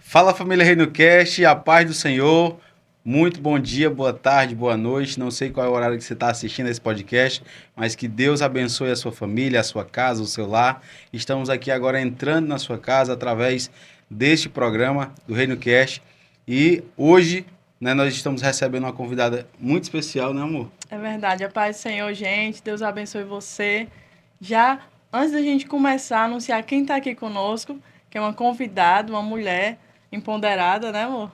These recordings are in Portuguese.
Fala família Reino Cast, a paz do Senhor. Muito bom dia, boa tarde, boa noite. Não sei qual é o horário que você está assistindo esse podcast, mas que Deus abençoe a sua família, a sua casa, o seu lar. Estamos aqui agora entrando na sua casa através deste programa do Reino Cast. E hoje, nós estamos recebendo uma convidada muito especial, né, amor? É verdade, a paz do Senhor, gente. Deus abençoe você. Já antes da gente começar a anunciar quem está aqui conosco, que é uma convidada, uma mulher empoderada, né, amor?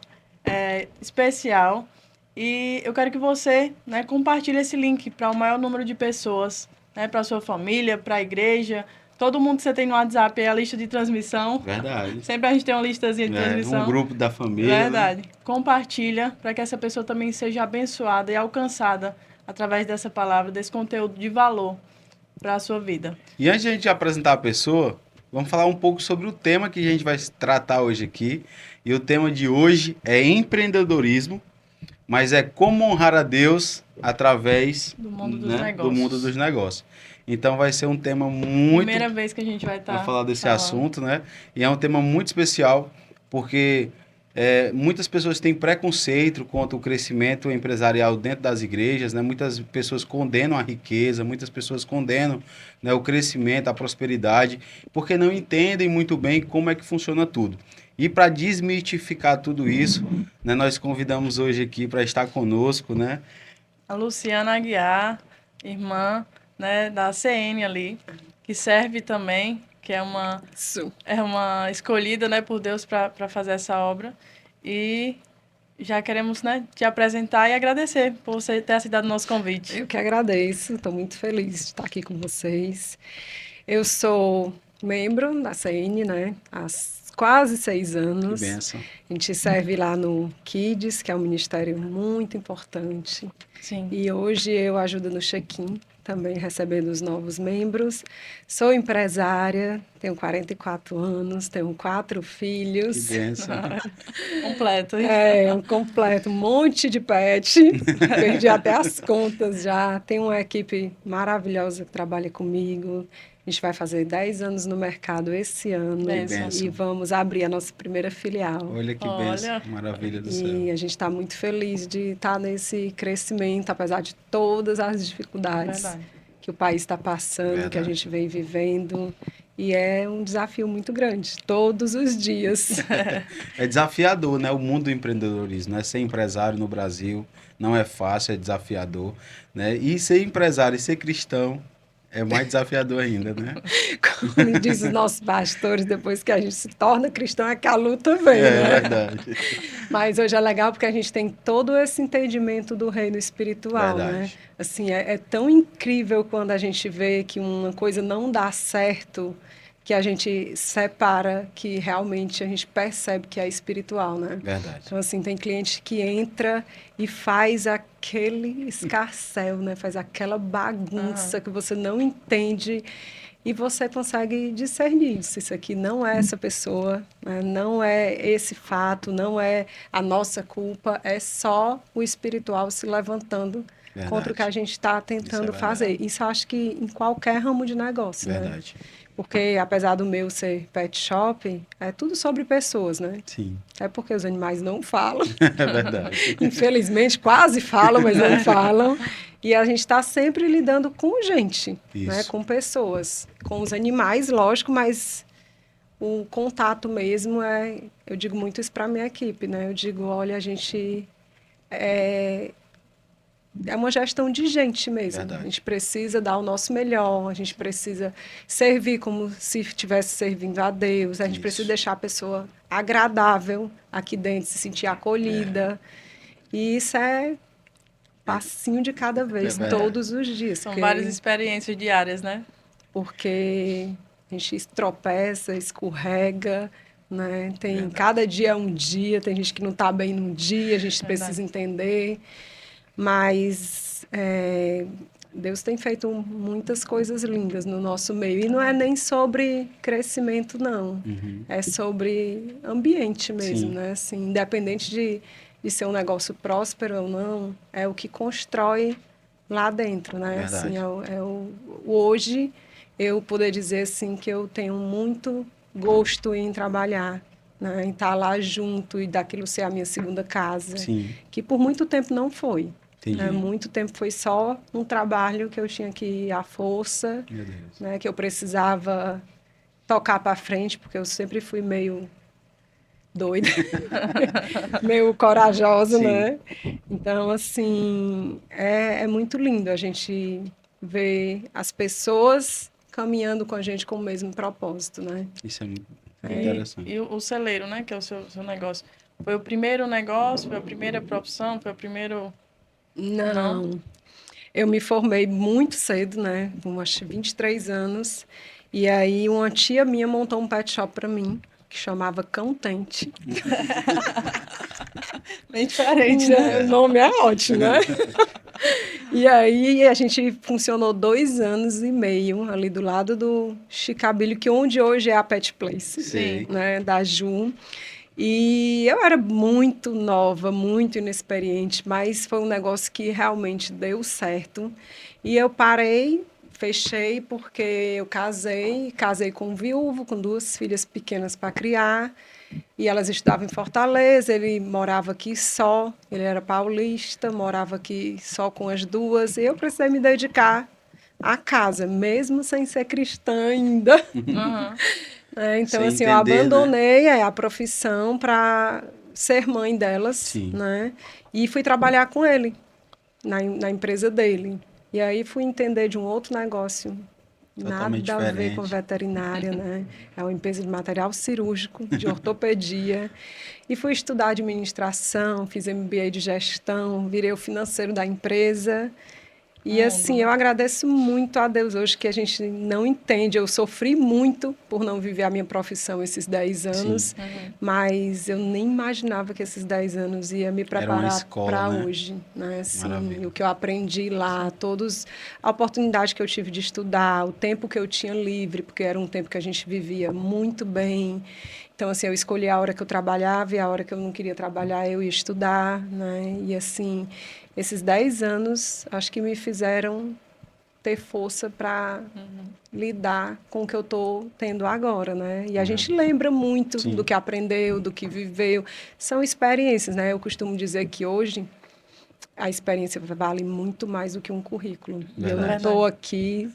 Especial. E eu quero que você, né, compartilhe esse link para o maior número de pessoas, né, para a sua família, para a igreja. Todo mundo que você tem no WhatsApp é a lista de transmissão. Verdade. Sempre a gente tem uma listazinha de Um transmissão. grupo da família, né? Verdade. Compartilha para que essa pessoa também seja abençoada e alcançada através dessa palavra, desse conteúdo de valor para a sua vida. E antes de a gente apresentar a pessoa, vamos falar um pouco sobre o tema que a gente vai tratar hoje aqui. E o tema de hoje é empreendedorismo, mas é como honrar a Deus através Do mundo dos do mundo negócios. dos negócios. Então vai ser um tema muito Primeira vez que a gente vai para estar falar desse falando. assunto, né? E é um tema muito especial, porque muitas pessoas têm preconceito contra o crescimento empresarial dentro das igrejas, né? Muitas pessoas condenam a riqueza, muitas pessoas condenam, né, o crescimento, a prosperidade, porque não entendem muito bem como é que funciona tudo. E para desmitificar tudo isso, né, nós convidamos hoje aqui para estar conosco, né? A Luciana Aguiar, irmã, né, da CN ali, que serve também, que é uma escolhida, né, por Deus para fazer essa obra. E já queremos, né, te apresentar e agradecer por você ter aceitado o nosso convite. Eu que agradeço, estou muito feliz de estar aqui com vocês. Eu sou membro da CN, né, há quase 6 Que anos. bênção. A gente serve lá no Kids, que é um ministério muito importante. Sim. E hoje eu ajudo no check-in, também recebendo os novos membros. Sou empresária, tenho 44 anos, tenho 4 Que filhos. bênção. Completo. É, um completo, um monte de pet. Perdi até as contas já. Tem uma equipe maravilhosa que trabalha comigo. A gente vai fazer 10 anos no mercado esse ano. Bênção. E vamos abrir a nossa primeira filial. Olha que bênção, maravilha do céu. E a gente está muito feliz de estar nesse crescimento, apesar de todas as dificuldades Verdade. que o país está passando, que a gente vem vivendo. E é um desafio muito grande, todos os dias. É desafiador, né? O mundo do empreendedorismo, né? Ser empresário no Brasil não é fácil, é desafiador, né? E ser empresário e ser cristão é mais desafiador ainda, né? Como diz os nossos pastores, depois que a gente se torna cristão, é que a luta vem, né? É verdade. Mas hoje é legal porque a gente tem todo esse entendimento do reino espiritual, Verdade. né? Assim, é tão incrível quando a gente vê que uma coisa não dá certo, que a gente separa, que realmente a gente percebe que é espiritual, né? Verdade. Então, assim, tem cliente que entra e faz aquele escarcéu, né? Faz aquela bagunça que você não entende e você consegue discernir se isso aqui não é essa pessoa, né? Não é esse fato, não é a nossa culpa, é só o espiritual se levantando contra o que a gente está tentando fazer. Isso eu acho que em qualquer ramo de negócio, Verdade. né? Porque, apesar do meu ser pet shop, é tudo sobre pessoas, né? Sim. É porque os animais não falam. É verdade. Infelizmente, quase falam, mas não falam. E a gente está sempre lidando com gente, né? Com pessoas, com os animais, lógico, mas o contato mesmo é... Eu digo muito isso para a minha equipe, né? Eu digo, olha, a gente... É uma gestão de gente mesmo. Verdade. A gente precisa dar o nosso melhor, a gente precisa servir como se estivesse servindo a Deus, a gente precisa deixar a pessoa agradável aqui dentro, se sentir acolhida. E isso é passinho de cada vez, todos os dias. São várias experiências diárias, né? Porque a gente tropeça, escorrega, né? Tem cada dia é um dia, tem gente que não está bem num dia, a gente precisa entender. Mas Deus tem feito muitas coisas lindas no nosso meio. E não é nem sobre crescimento, não. É sobre ambiente mesmo, né? Assim, independente de ser um negócio próspero ou não, é o que constrói lá dentro, né? Assim, hoje, eu poder dizer assim, que eu tenho muito gosto em trabalhar né? Em estar lá junto e daquilo ser a minha segunda casa. Sim, Que por muito tempo não foi. entendi. Né? Muito tempo foi só um trabalho que eu tinha que ir à força, Meu Deus. né? Que eu precisava tocar para frente, porque eu sempre fui meio doida, meio corajosa, Sim. né? Então, assim, é muito lindo a gente ver as pessoas caminhando com a gente com o mesmo propósito, né? Isso é muito E, interessante. e o celeiro, né? Que é o seu negócio. Foi o primeiro negócio? Foi a primeira profissão? Foi o primeiro... Não. Eu me formei muito cedo, né? Com acho que 23 anos. E aí uma tia minha montou um pet shop para mim, que chamava Cão Tente. Bem diferente, né? O nome é ótimo, né? E aí a gente funcionou 2 anos e meio ali do lado do Chicabilho, que onde hoje é a Pet Place, Sei. né? Da Ju. E eu era muito nova, muito inexperiente, mas foi um negócio que realmente deu certo. E eu parei, fechei, porque eu casei com um viúvo, com 2 filhas pequenas para criar. E elas estudavam em Fortaleza, ele morava aqui só, ele era paulista, morava aqui só com as duas. E eu precisei me dedicar à casa, mesmo sem ser cristã ainda. Aham. Então, Sem assim, eu entender, né? abandonei a profissão para ser mãe delas, Sim. né? E fui trabalhar com ele, na empresa dele. E aí fui entender de um outro negócio, Totalmente nada a ver com diferente. veterinária, né? É uma empresa de material cirúrgico, de ortopedia. E fui estudar administração, fiz MBA de gestão, virei o financeiro da empresa. E assim, eu agradeço muito a Deus hoje que a gente não entende. Eu sofri muito por não viver a minha profissão esses 10 anos, mas eu nem imaginava que esses 10 anos ia me Era uma preparar escola, para né? hoje, né? Assim, Maravilha. o que eu aprendi lá, a oportunidade que eu tive de estudar, o tempo que eu tinha livre, porque era um tempo que a gente vivia muito bem. Então, assim, eu escolhi a hora que eu trabalhava e a hora que eu não queria trabalhar, eu ia estudar, né? E, assim, esses 10 anos, acho que me fizeram ter força para lidar com o que eu estou tendo agora, né? E a gente lembra muito Sim. do que aprendeu, do que viveu. São experiências, né? Eu costumo dizer que hoje a experiência vale muito mais do que um currículo. E eu não Verdade. estou aqui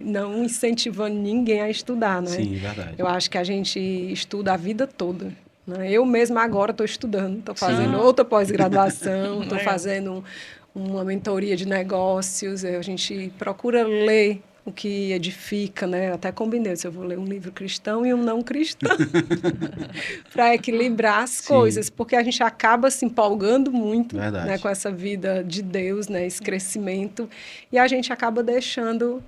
não incentivando ninguém a estudar, né? Sim, verdade. Eu acho que a gente estuda a vida toda. Né? Eu mesma agora estou estudando, estou fazendo Sim. outra pós-graduação, estou Legal. fazendo uma mentoria de negócios. A gente procura ler o que edifica, né? Eu até combinei, se eu vou ler um livro cristão e um não cristão, para equilibrar as Sim. coisas, porque a gente acaba se empolgando muito, Verdade. né, com essa vida de Deus, né, esse crescimento, e a gente acaba deixando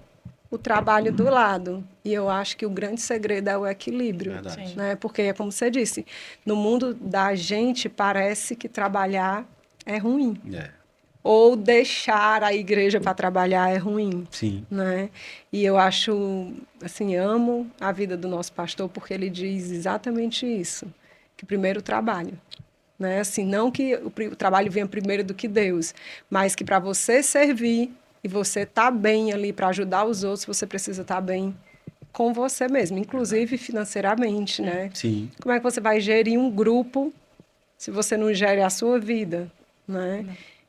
o trabalho do lado. E eu acho que o grande segredo é o equilíbrio, Verdade. né? Porque é como você disse, no mundo da gente parece que trabalhar é ruim. É. Ou deixar a igreja para trabalhar é ruim, Sim. né? E eu acho, assim, amo a vida do nosso pastor porque ele diz exatamente isso, que primeiro o trabalho, né? Assim, não que o trabalho venha primeiro do que Deus, mas que para você servir e você estar bem ali para ajudar os outros, você precisa estar bem com você mesmo, inclusive financeiramente, né? Sim. Como é que você vai gerir um grupo se você não gere a sua vida, né?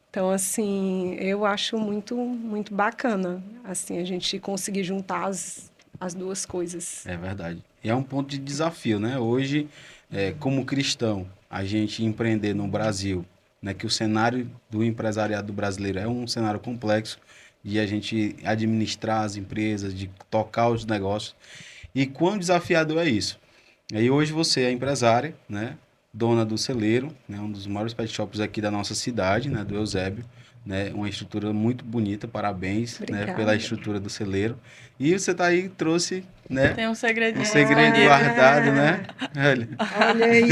Então, assim, eu acho muito, muito bacana, assim, a gente conseguir juntar as duas coisas. É verdade. E é um ponto de desafio, né? Hoje, como cristão, a gente empreender no Brasil, né? Que o cenário do empresariado brasileiro é um cenário complexo de a gente administrar as empresas, de tocar os negócios. E quão desafiador é isso? Aí hoje você é empresária, né? Dona do Celeiro, né? Um dos maiores pet shops aqui da nossa cidade, né? Do Eusébio, né? Uma estrutura muito bonita, parabéns, né? Obrigada. Pela estrutura do Celeiro. E você tá aí, trouxe, né? Tem um segredinho. Um segredo escondido. guardado, né? Olha, Olha aí,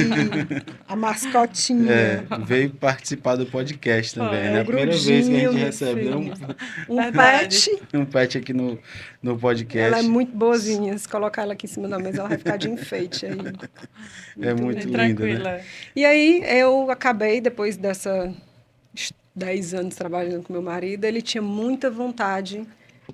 a mascotinha. veio participar do podcast também, Foi. né? É A o primeira vez que a grudinho, gente meu recebe, né? filho. Um Verdade. pet. Um pet aqui no podcast. Ela é muito boazinha. Se colocar ela aqui em cima da mesa, ela vai ficar de enfeite aí. É muito Bem linda, né? tranquila. E aí eu acabei, depois dessa 10 anos trabalhando com meu marido, ele tinha muita vontade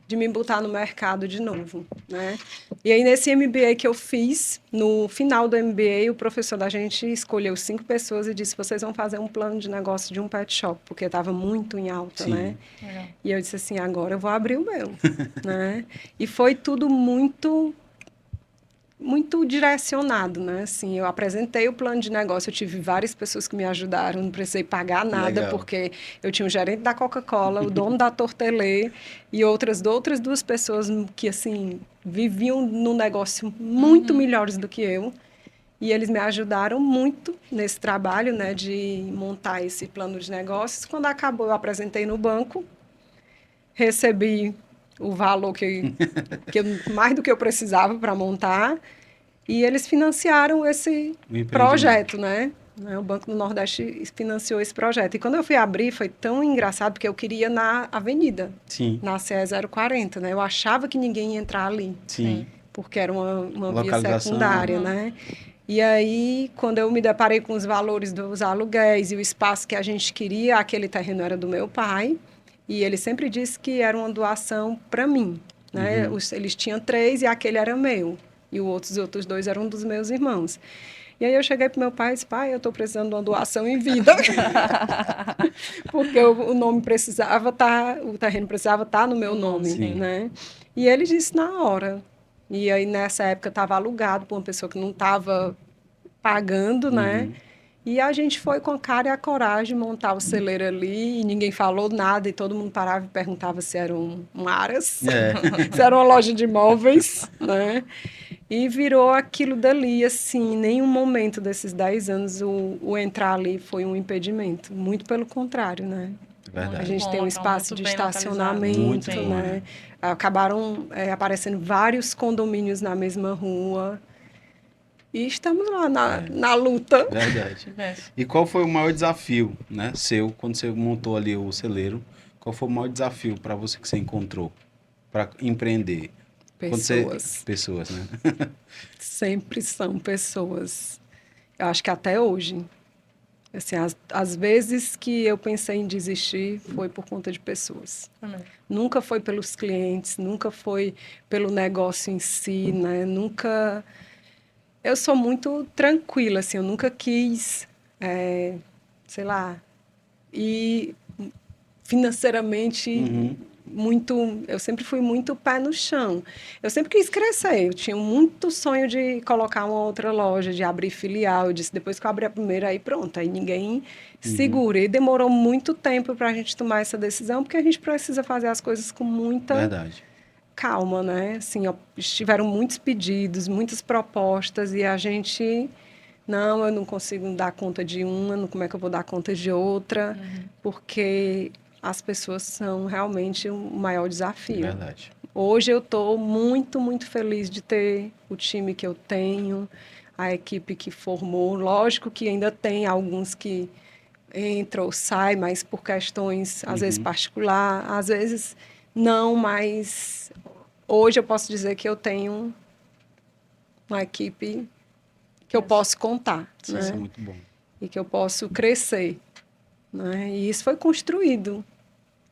de me botar no mercado de novo, né? E aí, nesse MBA que eu fiz, no final do MBA, o professor da gente escolheu 5 pessoas e disse, vocês vão fazer um plano de negócio de um pet shop, porque estava muito em alta, Sim. né? Legal. E eu disse assim, agora eu vou abrir o meu, né? E foi tudo muito direcionado, né? Assim, eu apresentei o plano de negócio, eu tive várias pessoas que me ajudaram, não precisei pagar nada, Legal. porque eu tinha o gerente da Coca-Cola, o dono da Tortelê e outras 2 pessoas que, assim, viviam num negócio muito melhores do que eu. E eles me ajudaram muito nesse trabalho, né, de montar esse plano de negócios. Quando acabou, eu apresentei no banco, recebi o valor mais do que eu precisava para montar, e eles financiaram esse O empreendimento. projeto, né? O Banco do Nordeste financiou esse projeto. E quando eu fui abrir, foi tão engraçado, porque eu queria na avenida, Sim, na CE 040, né? Eu achava que ninguém ia entrar ali, sim. porque era uma via Localização. secundária, né? E aí, quando eu me deparei com os valores dos aluguéis e o espaço que a gente queria, aquele terreno era do meu pai, e ele sempre disse que era uma doação para mim, né? Eles tinham 3 e aquele era meu, e os outros 2 eram dos meus irmãos. E aí eu cheguei para meu pai e disse, pai, eu estou precisando de uma doação em vida, porque o nome precisava estar, o terreno precisava estar no meu nome, Sim. né? E ele disse na hora. E aí, nessa época, estava alugado por uma pessoa que não estava pagando, né? E a gente foi com a cara e a coragem montar o celeiro ali, e ninguém falou nada, e todo mundo parava e perguntava se era um Aras, se era uma loja de imóveis, né? E virou aquilo dali, assim, em nenhum momento desses 10 anos o entrar ali foi um impedimento, muito pelo contrário, né? Verdade. A gente Bom, tem um local espaço muito de bem estacionamento, Muito bom, né? Acabaram aparecendo vários condomínios na mesma rua. E estamos lá na luta. Verdade. Tivesse. E qual foi o maior desafio, né, seu, quando você montou ali o celeiro? Qual foi o maior desafio para você que você encontrou para empreender? Pessoas, né? Sempre são pessoas. Eu acho que até hoje. Assim, as vezes que eu pensei em desistir foi por conta de pessoas. Amém. Nunca foi pelos clientes, nunca foi pelo negócio em si, né? Nunca... Eu sou muito tranquila, assim, eu nunca quis, sei lá, ir financeiramente muito... Eu sempre fui muito pé no chão. Eu sempre quis crescer, eu tinha muito sonho de colocar uma outra loja, de abrir filial. Eu disse, depois que eu abrir a primeira, aí pronto, aí ninguém segura. E demorou muito tempo para a gente tomar essa decisão, porque a gente precisa fazer as coisas com muita... Verdade. calma, né? Assim, ó, tiveram muitos pedidos, muitas propostas e a gente, não, eu não consigo dar conta de uma, como é que eu vou dar conta de outra? Porque as pessoas são realmente o maior desafio. Verdade. Hoje eu estou muito, muito feliz de ter o time que eu tenho, a equipe que formou. Lógico que ainda tem alguns que entram ou saem, mas por questões, às vezes, particular, às vezes não, mas hoje eu posso dizer que eu tenho uma equipe que eu posso contar, Sim, né? isso é muito bom. E que eu posso crescer, né? E isso foi construído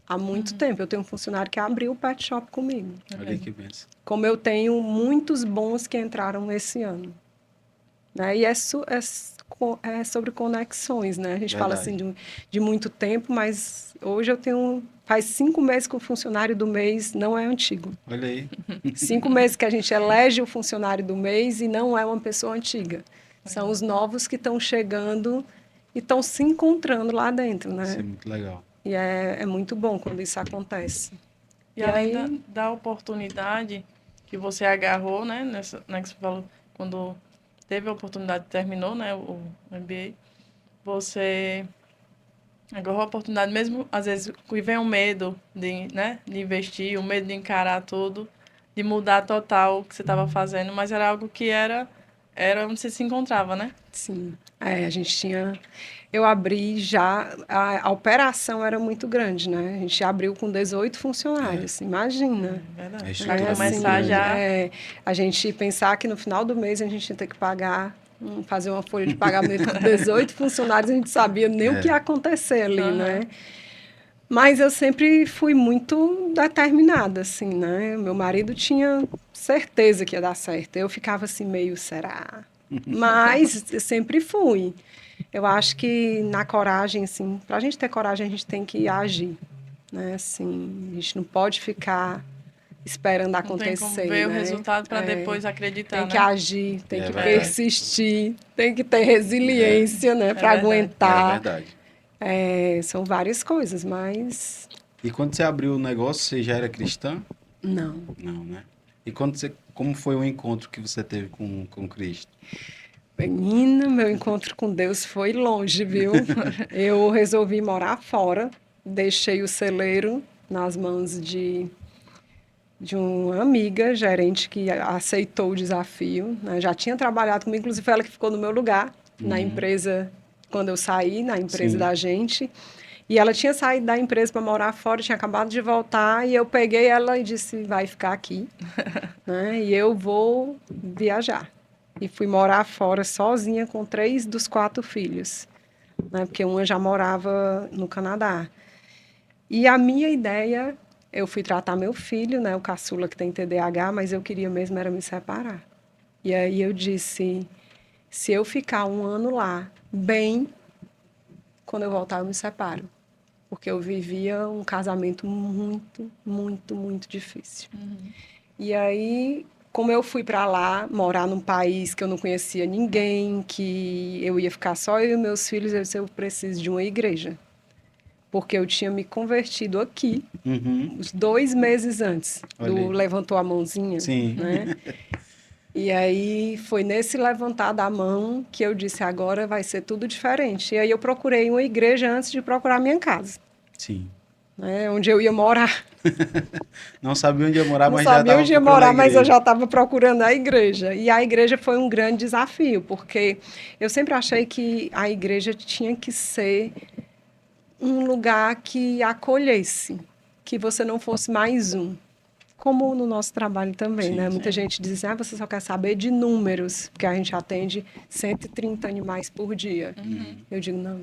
há muito tempo. Eu tenho um funcionário que abriu o pet shop comigo. Olha que benção. Como eu tenho muitos bons que entraram esse ano. Né? E é sobre conexões, né? A gente fala Verdade. assim de muito tempo, mas hoje eu tenho... Faz 5 meses que o funcionário do mês não é antigo. Olha aí. 5 meses que a gente elege o funcionário do mês e não é uma pessoa antiga. São os novos que estão chegando e estão se encontrando lá dentro, né? Isso é muito legal. E é muito bom quando isso acontece. E além da oportunidade que você agarrou, né, né, que você falou, quando teve a oportunidade, terminou, né, o MBA, você agarrou a oportunidade, mesmo às vezes que vem o medo de, né, de investir, o medo de encarar tudo, de mudar total o que você estava fazendo, mas era algo que era onde você se encontrava, né? Sim. A gente tinha... Eu abri já... A operação era muito grande, né? A gente abriu com 18 funcionários, imagina. Verdade. É isso Pra tudo começar muito já... A gente pensar que no final do mês a gente ia ter que pagar, fazer uma folha de pagamento com 18 funcionários, a gente sabia nem o que ia acontecer ali, né? Mas eu sempre fui muito determinada, assim, né? Meu marido tinha certeza que ia dar certo. Eu ficava assim, meio, será? Mas eu sempre fui. Eu acho que na coragem, assim, para a gente ter coragem, a gente tem que agir, né? Assim, a gente não pode ficar esperando Não tem como acontecer, ver o né? resultado para É, depois acreditar, tem que né? agir, tem É que verdade. persistir, tem que ter resiliência, né? Para verdade. É aguentar. verdade. É, são várias coisas, mas E quando você abriu o negócio, você já era cristã? não. Não, né? E como foi o encontro que você teve com Cristo? Menina, meu encontro com Deus foi longe, viu? Eu resolvi morar fora, deixei o celeiro nas mãos de uma amiga, gerente, que aceitou o desafio, né? Já tinha trabalhado comigo, inclusive foi ela que ficou no meu lugar na Uhum. empresa, quando eu saí, na empresa Sim. da gente. E ela tinha saído da empresa para morar fora, tinha acabado de voltar, e eu peguei ela e disse: vai ficar aqui, né? E eu vou viajar. E fui morar fora sozinha com 3 dos 4 filhos, né? Porque uma já morava no Canadá. E a minha ideia, eu fui tratar meu filho, né? O caçula que tem TDAH, mas eu queria mesmo era me separar. E aí eu disse: se eu ficar um ano lá, bem, quando eu voltar eu me separo. Porque eu vivia um casamento muito, muito, muito difícil. E aí, como eu fui para lá, morar num país que eu não conhecia ninguém, que eu ia ficar só eu e meus filhos, eu disse: eu preciso de uma igreja. Porque eu tinha me convertido aqui, Uhum. uns 2 meses antes Olha do aí. levantou a mãozinha, Sim. né? E aí foi nesse levantar da mão que eu disse: agora vai ser tudo diferente. E aí eu procurei uma igreja antes de procurar minha casa, Sim. né? Onde eu ia morar. Não sabia onde ia morar, Não mas já sabia estava onde ia procurando a morar, mas eu igreja. já estava procurando a igreja. E a igreja foi um grande desafio, porque eu sempre achei que a igreja tinha que ser um lugar que acolhesse, que você não fosse mais um. Como no nosso trabalho também, né? Sim, Muita sim. gente diz: ah, você só quer saber de números, porque a gente atende 130 animais por dia. Uhum. Eu digo: não,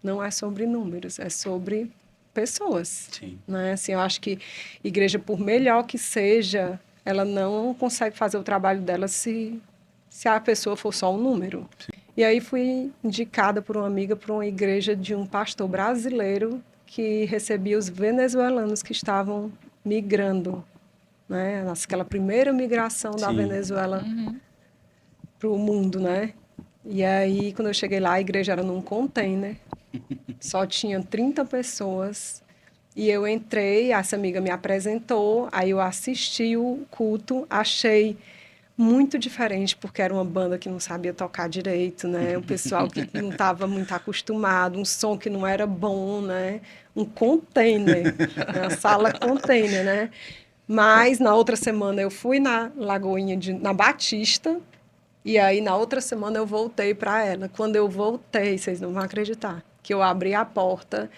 não é sobre números, é sobre pessoas, Sim. né? Assim, eu acho que igreja, por melhor que seja, ela não consegue fazer o trabalho dela se a pessoa for só um número. E aí fui indicada por uma amiga para uma igreja de um pastor brasileiro que recebia os venezuelanos que estavam migrando, né? Naquela primeira migração da Sim. Venezuela para o mundo, né? E aí, quando eu cheguei lá, a igreja era num container, só tinha 30 pessoas. E eu entrei, essa amiga me apresentou, aí eu assisti o culto, achei muito diferente, porque era uma banda que não sabia tocar direito, né? Um pessoal que não estava muito acostumado, um som que não era bom, né? Um container, né? Uma sala container, né? Mas na outra semana eu fui na na Batista, e aí na outra semana eu voltei para ela. Quando eu voltei, vocês não vão acreditar, que eu abri a porta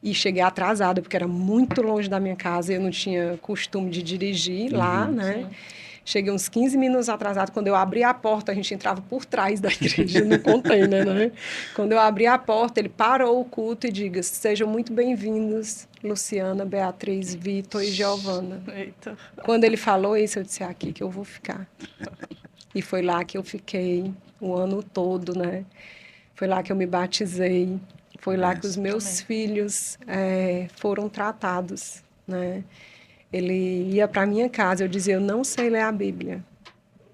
e cheguei atrasada, porque era muito longe da minha casa e eu não tinha costume de dirigir lá, Uhum. né? Cheguei uns 15 minutos atrasado. Quando eu abri a porta, a gente entrava por trás da igreja, no container, né? Quando eu abri a porta, ele parou o culto e diga: sejam muito bem-vindos, Luciana, Beatriz, Vitor e Giovana. Eita. Quando ele falou isso, eu disse: é aqui que eu vou ficar. E foi lá que eu fiquei o ano todo, né? Foi lá que eu me batizei. Foi lá que os Benção. meus Amém. filhos foram tratados, né? Ele ia para minha casa, eu dizia: eu não sei ler a Bíblia.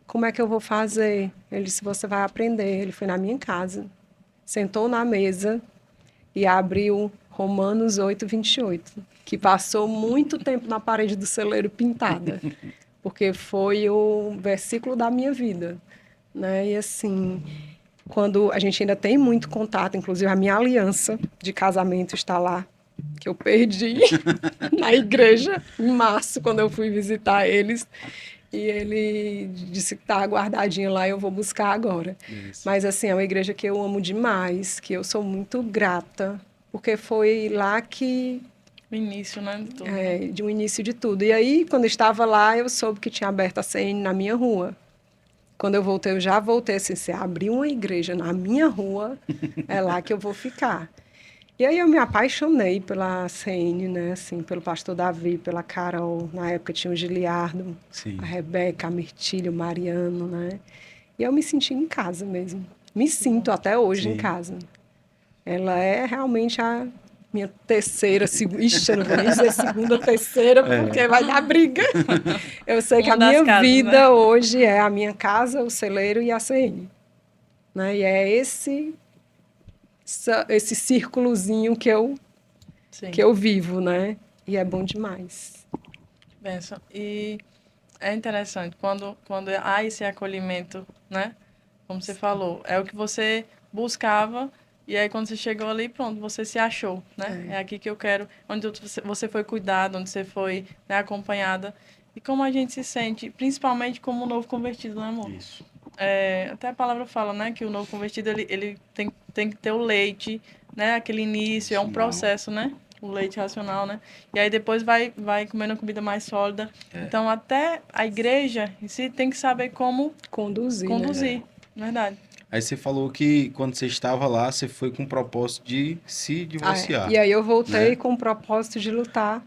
Como é que eu vou fazer? Ele disse: você vai aprender. Ele foi na minha casa, sentou na mesa e abriu Romanos 8:28, que passou muito tempo na parede do celeiro pintada, porque foi o versículo da minha vida, né? E assim, quando a gente ainda tem muito contato, inclusive a minha aliança de casamento está lá, que eu perdi na igreja em março, quando eu fui visitar eles. E ele disse que está guardadinha lá, eu vou buscar agora. Isso. Mas, assim, é uma igreja que eu amo demais, que eu sou muito grata, porque foi lá que, O início, né, de tudo, né? de um início de tudo. E aí, quando eu estava lá, eu soube que tinha aberto a CN na minha rua. Quando eu voltei, eu já voltei assim: se abrir uma igreja na minha rua, é lá que eu vou ficar. E aí eu me apaixonei pela CN, né? Assim, pelo pastor Davi, pela Carol. Na época tinha o Giliardo, Sim. a Rebeca, a Mirtília, o Mariano, né? E eu me senti em casa mesmo. Me sinto até hoje em Sim. casa. Ela é realmente a minha terceira, segunda. Ixi, eu não vou nem dizer segunda, terceira, porque vai dar briga. Eu sei que Uma a das minha casas, vida né? hoje é a minha casa, o celeiro e a CN. Né? E é esse círculozinho que Sim, eu vivo, né? E é bom demais. benção. E é interessante, quando há esse acolhimento, né? Como você falou, é o que você buscava, e aí quando você chegou ali, pronto, você se achou, né? É aqui que eu quero, onde você foi cuidado, onde você foi, né, acompanhada. E como a gente se sente, principalmente como um novo convertido, né, amor? Isso. Até a palavra fala, né, que o novo convertido, ele tem que ter o leite, né, aquele início, é um Racional. processo, né? O leite racional, né? E aí depois vai comendo comida mais sólida. Então, até a igreja em si tem que saber como Conduzir, né? conduzir, verdade. Aí você falou que quando você estava lá, você foi com o propósito de se Ah, é. divorciar, E aí eu voltei né? com o propósito de lutar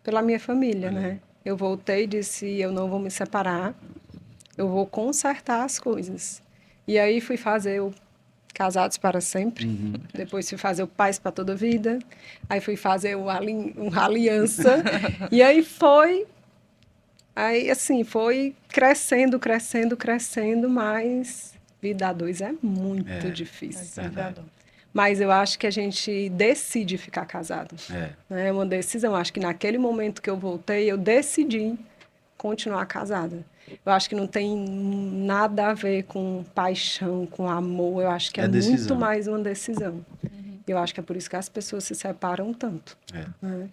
pela minha família, Olha aí. né? Eu voltei e disse, eu não vou me separar, eu vou consertar as coisas. E aí fui fazer o Casados para Sempre, Uhum. depois fui fazer o Paz para Toda a Vida, aí fui fazer o Aliança, e aí assim, foi crescendo, crescendo, crescendo, mas vida a dois é muito É, É difícil. verdade. desafiador. Mas eu acho que a gente decide ficar casado. É. Né? É uma decisão. Acho que naquele momento que eu voltei, eu decidi continuar casada. Eu acho que não tem nada a ver com paixão, com amor. Eu acho que é É muito decisão. mais uma decisão. Eu acho que é por isso que as pessoas se separam tanto. É. Né?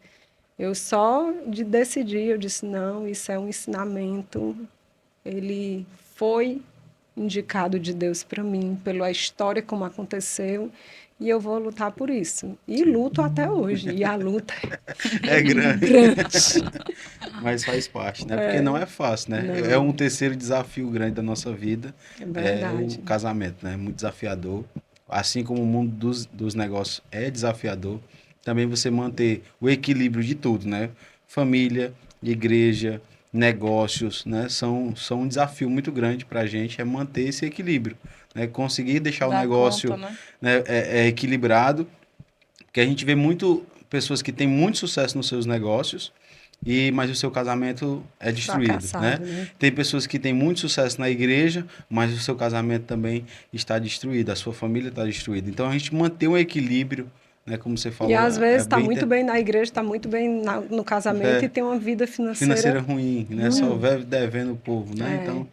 Eu só de decidir, eu disse, não, isso é um ensinamento. Ele foi indicado de Deus para mim, pela história como aconteceu, e eu vou lutar por isso. E luto até hoje, e a luta é É grande, grande. mas faz parte, né? Porque não é fácil, né? É um Não, terceiro desafio grande da nossa vida, é é o verdade. casamento, né? É muito desafiador. Assim como o mundo dos negócios é desafiador, também você manter o equilíbrio de tudo, né? Família, igreja, negócios, né? São um desafio muito grande para a gente, é manter esse equilíbrio, né? Conseguir deixar o Dá conta, negócio, né? né, equilibrado, porque a gente vê muito pessoas que têm muito sucesso nos seus negócios, mas o seu casamento é destruído, né? Fracassado, né? Tem pessoas que têm muito sucesso na igreja, mas o seu casamento também está destruído, a sua família está destruída. Então a gente manter um equilíbrio, né, como você E falou, às é vezes está bem muito bem na igreja, está muito bem no casamento e é, tem uma vida financeira financeira ruim, né? Só ruim. vive devendo o povo, né? É, Então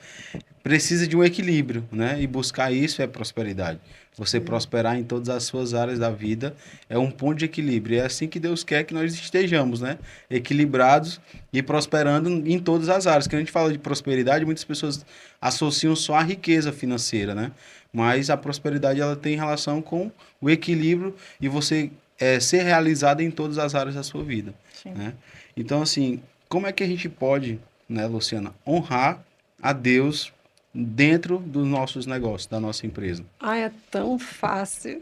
precisa de um equilíbrio, né? E buscar isso é prosperidade. Você prosperar em todas as suas áreas da vida é um ponto de equilíbrio. É assim que Deus quer que nós estejamos, né? Equilibrados e prosperando em todas as áreas. Quando a gente fala de prosperidade, muitas pessoas associam só a riqueza financeira, né? Mas a prosperidade ela tem relação com o equilíbrio e você ser realizado em todas as áreas da sua vida, Sim. né? Então, assim, como é que a gente pode, né, Luciana, honrar a Deus dentro dos nossos negócios, da nossa empresa? ai, é tão fácil.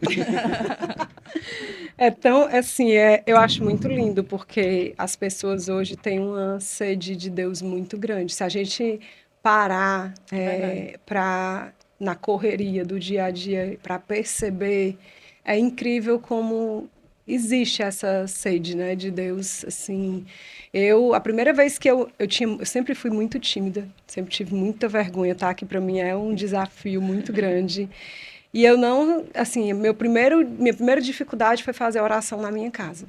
É tão, assim, eu acho muito lindo, porque as pessoas hoje têm uma sede de Deus muito grande. Se a gente parar Verdade. na correria do dia a dia para perceber, é incrível como existe essa sede, né, de Deus, assim. A primeira vez que eu sempre fui muito tímida, sempre tive muita vergonha, tá? Que para mim é um desafio muito grande. E eu não, assim, minha primeira dificuldade foi fazer a oração na minha casa,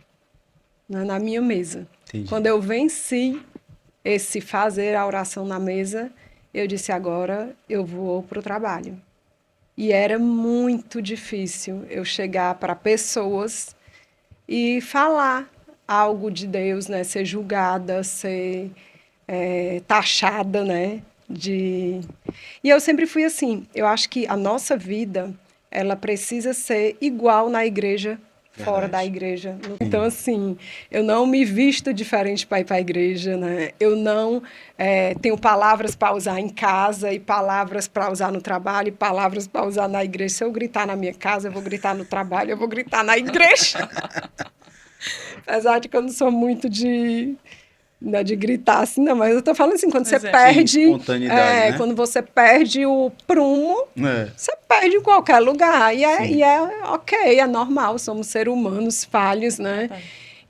né, na minha mesa. Entendi. Quando eu venci esse fazer a oração na mesa, eu disse, agora eu vou para o trabalho. E era muito difícil eu chegar para pessoas e falar algo de Deus, né? Ser julgada, ser taxada, né? E eu sempre fui assim. Eu acho que a nossa vida ela precisa ser igual na igreja fora da igreja. Então, assim, eu não me visto diferente para ir para a igreja, né? Eu não tenho palavras para usar em casa e palavras para usar no trabalho e palavras para usar na igreja. Se eu gritar na minha casa, eu vou gritar no trabalho, eu vou gritar na igreja. Apesar de que eu não sou muito de gritar assim, não, mas eu tô falando assim, quando você perde... Sim, espontaneidade, né? Quando você perde o prumo, você perde em qualquer lugar. E é ok, é normal, somos seres humanos falhos, né?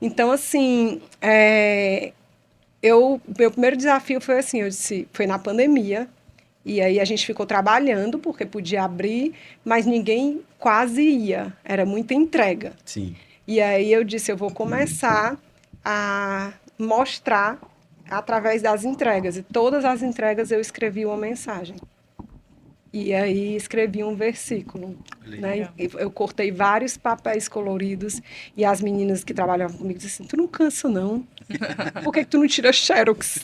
Então, assim, meu primeiro desafio foi assim, foi na pandemia, e aí a gente ficou trabalhando, porque podia abrir, mas ninguém quase ia, era muita entrega. Sim. E aí eu disse, eu vou começar a mostrar através das entregas. E todas as entregas eu escrevi uma mensagem. E aí escrevi um versículo. Né? Eu cortei vários papéis coloridos e as meninas que trabalhavam comigo disseram assim, tu não cansa não? Por que tu não tira xerox?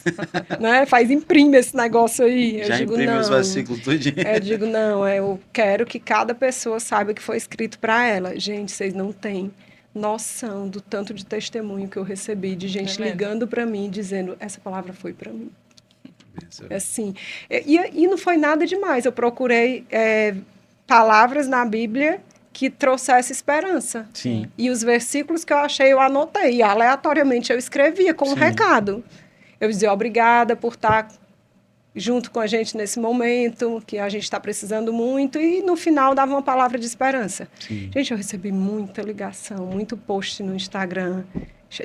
Né? Imprime esse negócio aí. Já imprime os versículos tudinho. Eu digo, não, eu quero que cada pessoa saiba que foi escrito para ela. Gente, vocês não têm noção do tanto de testemunho que eu recebi de gente ligando para mim dizendo, essa palavra foi para mim. Assim, e não foi nada demais. Eu procurei palavras na Bíblia que trouxesse esperança. Sim. E os versículos que eu achei, eu anotei. E aleatoriamente eu escrevia com um recado. Eu dizia, obrigada por estar junto com a gente nesse momento, que a gente está precisando muito, e no final dava uma palavra de esperança. Sim. Gente, eu recebi muita ligação, muito post no Instagram,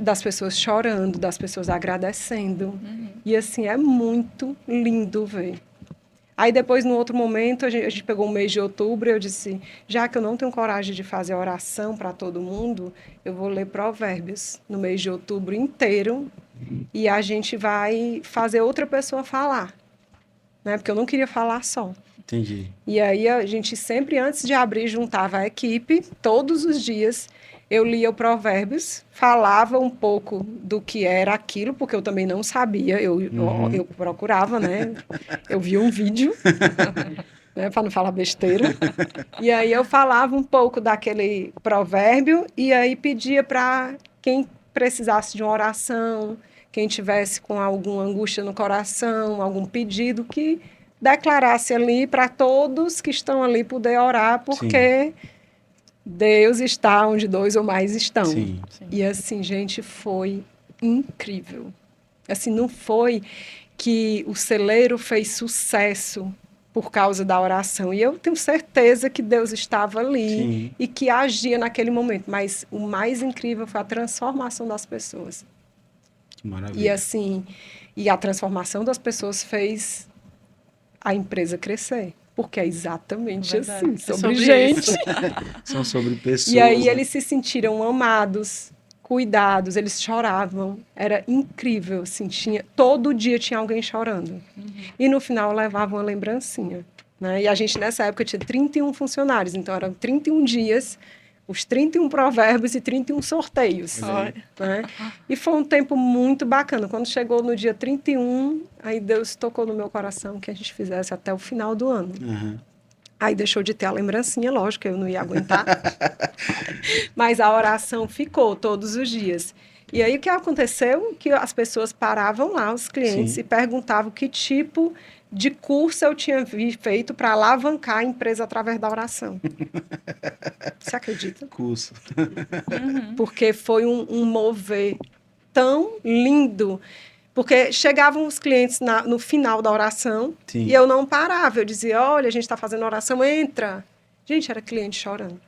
das pessoas chorando, das pessoas agradecendo. E assim, é muito lindo ver. Aí depois, no outro momento, a gente pegou o mês de outubro, e eu disse, já que eu não tenho coragem de fazer oração para todo mundo, eu vou ler Provérbios no mês de outubro inteiro, e a gente vai fazer outra pessoa falar. Né? Porque eu não queria falar só. Entendi. E aí a gente sempre, antes de abrir, juntava a equipe, todos os dias, eu lia o Provérbios, falava um pouco do que era aquilo, porque eu também não sabia, eu procurava, né? Eu via um vídeo, né? Para não falar besteira. E aí eu falava um pouco daquele provérbio e aí pedia para quem precisasse de uma oração, quem tivesse com alguma angústia no coração, algum pedido, que declarasse ali para todos que estão ali poder orar, porque Deus está onde dois ou mais estão. Sim. E assim, gente, foi incrível. Assim, não foi que o celeiro fez sucesso por causa da oração. E eu tenho certeza que Deus estava ali e que agia naquele momento. Mas o mais incrível foi a transformação das pessoas. Maravilha. E assim, a transformação das pessoas fez a empresa crescer. Porque é exatamente assim, sobre gente. São sobre pessoas. E aí eles se sentiram amados, cuidados, eles choravam. Era incrível, assim, todo dia tinha alguém chorando. E no final levavam uma lembrancinha. Né? E a gente, nessa época, tinha 31 funcionários. Então, eram 31 dias... os 31 provérbios e 31 sorteios. Né? E foi um tempo muito bacana. Quando chegou no dia 31, aí Deus tocou no meu coração que a gente fizesse até o final do ano. Aí deixou de ter a lembrancinha, lógico, eu não ia aguentar. Mas a oração ficou todos os dias. E aí o que aconteceu? Que as pessoas paravam lá, os clientes, e perguntavam que tipo de curso eu tinha feito para alavancar a empresa através da oração. Você acredita? Curso. Porque foi um mover tão lindo. Porque chegavam os clientes no final da oração e eu não parava. Eu dizia, olha, a gente está fazendo oração, entra. Gente, era cliente chorando.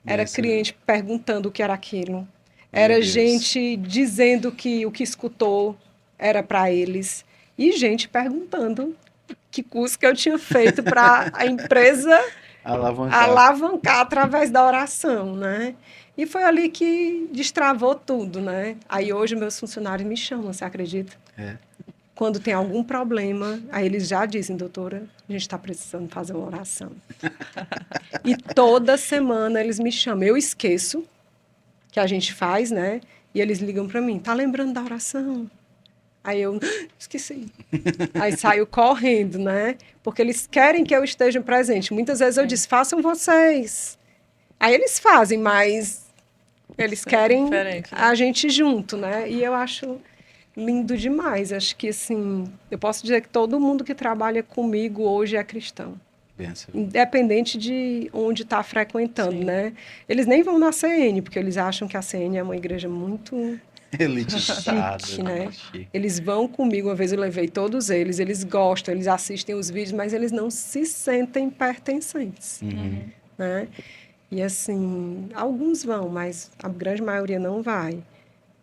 Era cliente perguntando o que era aquilo. Era gente dizendo que o que escutou era para eles. E gente perguntando que curso que eu tinha feito para a empresa alavancar através da oração, né? E foi ali que destravou tudo, né? Aí hoje meus funcionários me chamam, você acredita? Quando tem algum problema, aí eles já dizem, doutora, a gente está precisando fazer uma oração. E toda semana eles me chamam. Eu esqueço que a gente faz, né? E eles ligam para mim, tá lembrando da oração? Aí eu, esqueci. Aí saio correndo, né? Porque eles querem que eu esteja presente. Muitas vezes eu disse, façam vocês. Aí eles fazem, mas Eles Isso é querem diferente, né? a gente junto, né? E eu acho lindo demais. Acho que, assim, eu posso dizer que todo mundo que trabalha comigo hoje é cristão. Benção. Independente de onde está frequentando, Sim. né? Eles nem vão na CN, porque eles acham que a CN é uma igreja muito Elitizado, chique, né? chique. Eles vão comigo, uma vez eu levei todos eles gostam, eles assistem os vídeos, mas eles não se sentem pertencentes, Uhum. né? E assim, alguns vão, mas a grande maioria não vai.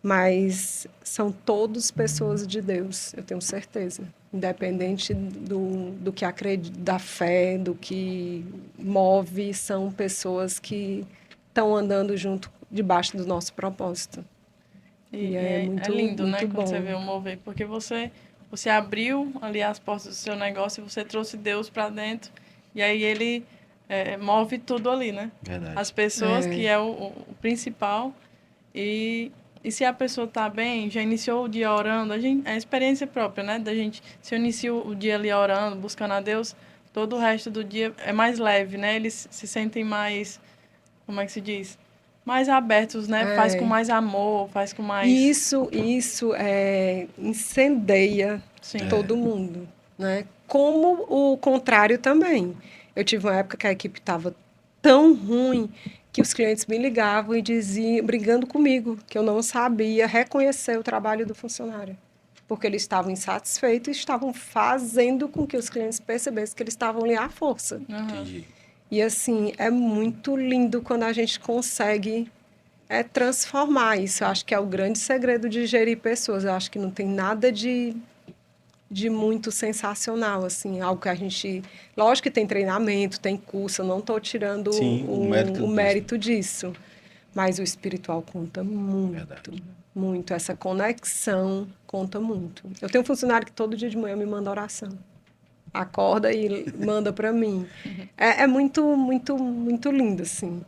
Mas são todos pessoas de Deus, eu tenho certeza. Independente do que acredita, da fé, do que move, são pessoas que estão andando junto, debaixo do nosso propósito. E é É muito, lindo, né, muito quando você bom. vê o mover, porque você abriu ali as portas do seu negócio e você trouxe Deus para dentro, e aí ele move tudo ali, né? Verdade. As pessoas, que é o principal, e se a pessoa tá bem, já iniciou o dia orando, é a experiência própria, né? Da gente, se eu inicio o dia ali orando, buscando a Deus, todo o resto do dia é mais leve, né? Eles se sentem mais, como é que se diz? Mais abertos, né? Faz com É. mais amor, faz com E mais... isso incendeia Sim. todo mundo, né? Como o contrário também. Eu tive uma época que a equipe estava tão ruim que os clientes me ligavam e diziam, brigando comigo, que eu não sabia reconhecer o trabalho do funcionário. Porque eles estavam insatisfeitos e estavam fazendo com que os clientes percebessem que eles estavam ali à força. Aham. Entendi. E assim, é muito lindo quando a gente consegue transformar isso. Eu acho que é o grande segredo de gerir pessoas. Eu acho que não tem nada de muito sensacional, assim, algo que a gente... Lógico que tem treinamento, tem curso, eu não estou tirando Sim, o mérito o disso. mérito disso, mas o espiritual conta muito, Verdade. muito. Essa conexão conta muito. Eu tenho um funcionário que todo dia de manhã me manda oração. Acorda e manda para mim. É muito, muito, muito lindo, assim.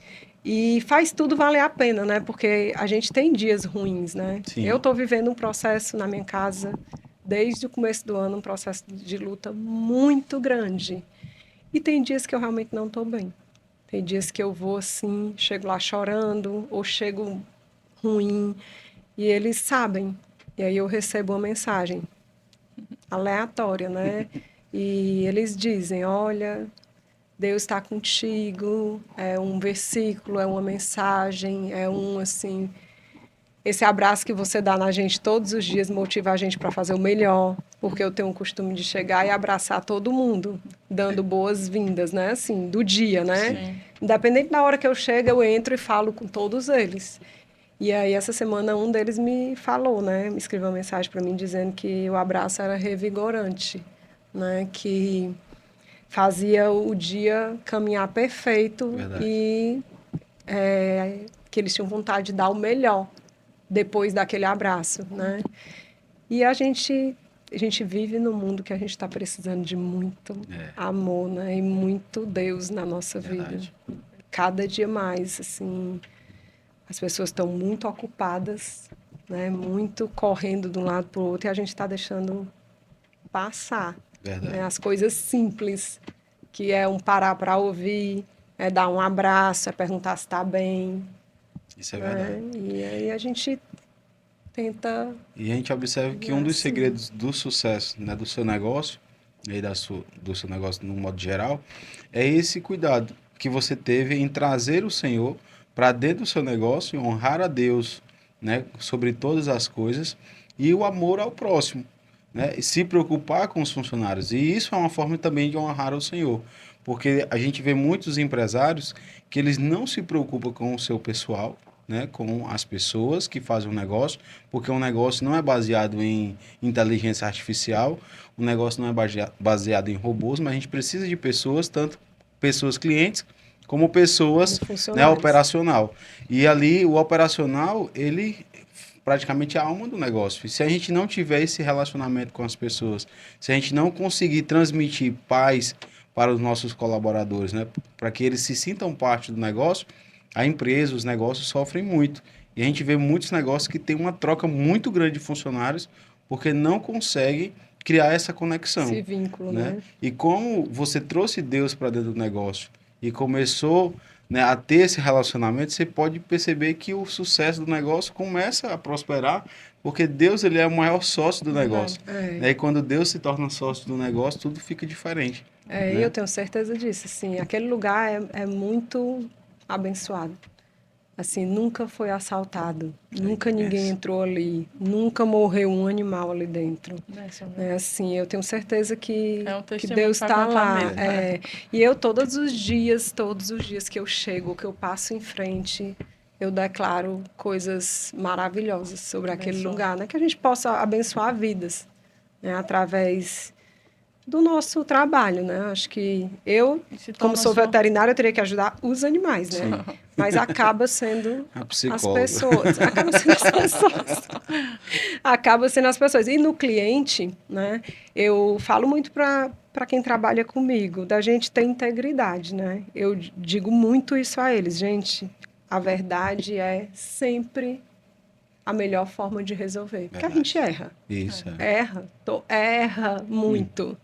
E faz tudo valer a pena, né? Porque a gente tem dias ruins, né? Sim. Eu estou vivendo um processo na minha casa, desde o começo do ano, um processo de luta muito grande. E tem dias que eu realmente não estou bem. Tem dias que eu vou assim, chego lá chorando, ou chego ruim, e eles sabem. E aí eu recebo uma mensagem aleatória, né? E eles dizem, olha, Deus está contigo, é um versículo, é uma mensagem, é um, assim... Esse abraço que você dá na gente todos os dias motiva a gente para fazer o melhor, porque eu tenho o costume de chegar e abraçar todo mundo, dando boas-vindas, né? Assim, do dia, né? Sim. Independente da hora que eu chego, eu entro e falo com todos eles. E aí, essa semana, um deles me falou, né? Me escreveu uma mensagem para mim dizendo que o abraço era revigorante, né? Que fazia o dia caminhar perfeito Verdade. e que eles tinham vontade de dar o melhor depois daquele abraço, né? E a gente vive num mundo que a gente está precisando de muito amor, né? E muito Deus na nossa vida. Verdade. Cada dia mais, assim, as pessoas estão muito ocupadas, né? Muito correndo de um lado para o outro e a gente está deixando passar, Verdade. né? As coisas simples, que é um parar para ouvir, é dar um abraço, é perguntar se está bem, Isso é né? verdade. E aí a gente tenta... E a gente observa que um dos segredos do sucesso, né, do seu negócio, e do seu negócio no modo geral, é esse cuidado que você teve em trazer o Senhor para dentro do seu negócio e honrar a Deus, né, sobre todas as coisas, e o amor ao próximo, né, e se preocupar com os funcionários. E isso é uma forma também de honrar o Senhor, porque a gente vê muitos empresários que eles não se preocupam com o seu pessoal, né, com as pessoas que fazem o negócio, porque o negócio não é baseado em inteligência artificial, o negócio não é baseado em robôs, mas a gente precisa de pessoas, tanto pessoas clientes, como pessoas, né, operacional. E ali o operacional, ele praticamente é a alma do negócio. E se a gente não tiver esse relacionamento com as pessoas, se a gente não conseguir transmitir paz para os nossos colaboradores, né, para que eles se sintam parte do negócio, a empresa, os negócios sofrem muito. E a gente vê muitos negócios que têm uma troca muito grande de funcionários porque não conseguem criar essa conexão. Esse vínculo, né? né? E como você trouxe Deus para dentro do negócio e começou né, a ter esse relacionamento, você pode perceber que o sucesso do negócio começa a prosperar, porque Deus ele é o maior sócio do negócio. Né? E quando Deus se torna sócio do negócio, tudo fica diferente. Né? Eu tenho certeza disso. Assim, aquele lugar é muito abençoado. Assim, nunca foi assaltado, nunca ninguém entrou ali, nunca morreu um animal ali dentro. Assim, eu tenho certeza que Deus está lá. Mesmo, né? E eu todos os dias que eu chego, que eu passo em frente, eu declaro coisas maravilhosas sobre aquele lugar, né? Que a gente possa abençoar vidas, né? Através do nosso trabalho, né? Acho que eu, como sou veterinária, eu teria que ajudar os animais, né? Sim. Mas acaba sendo as psicóloga. pessoas. Acaba sendo as pessoas. Acaba sendo as pessoas. E no cliente, né? Eu falo muito para quem trabalha comigo, da gente ter integridade, né? Eu digo muito isso a eles. Gente, a verdade é sempre a melhor forma de resolver. Porque a gente erra. Isso. Erra muito.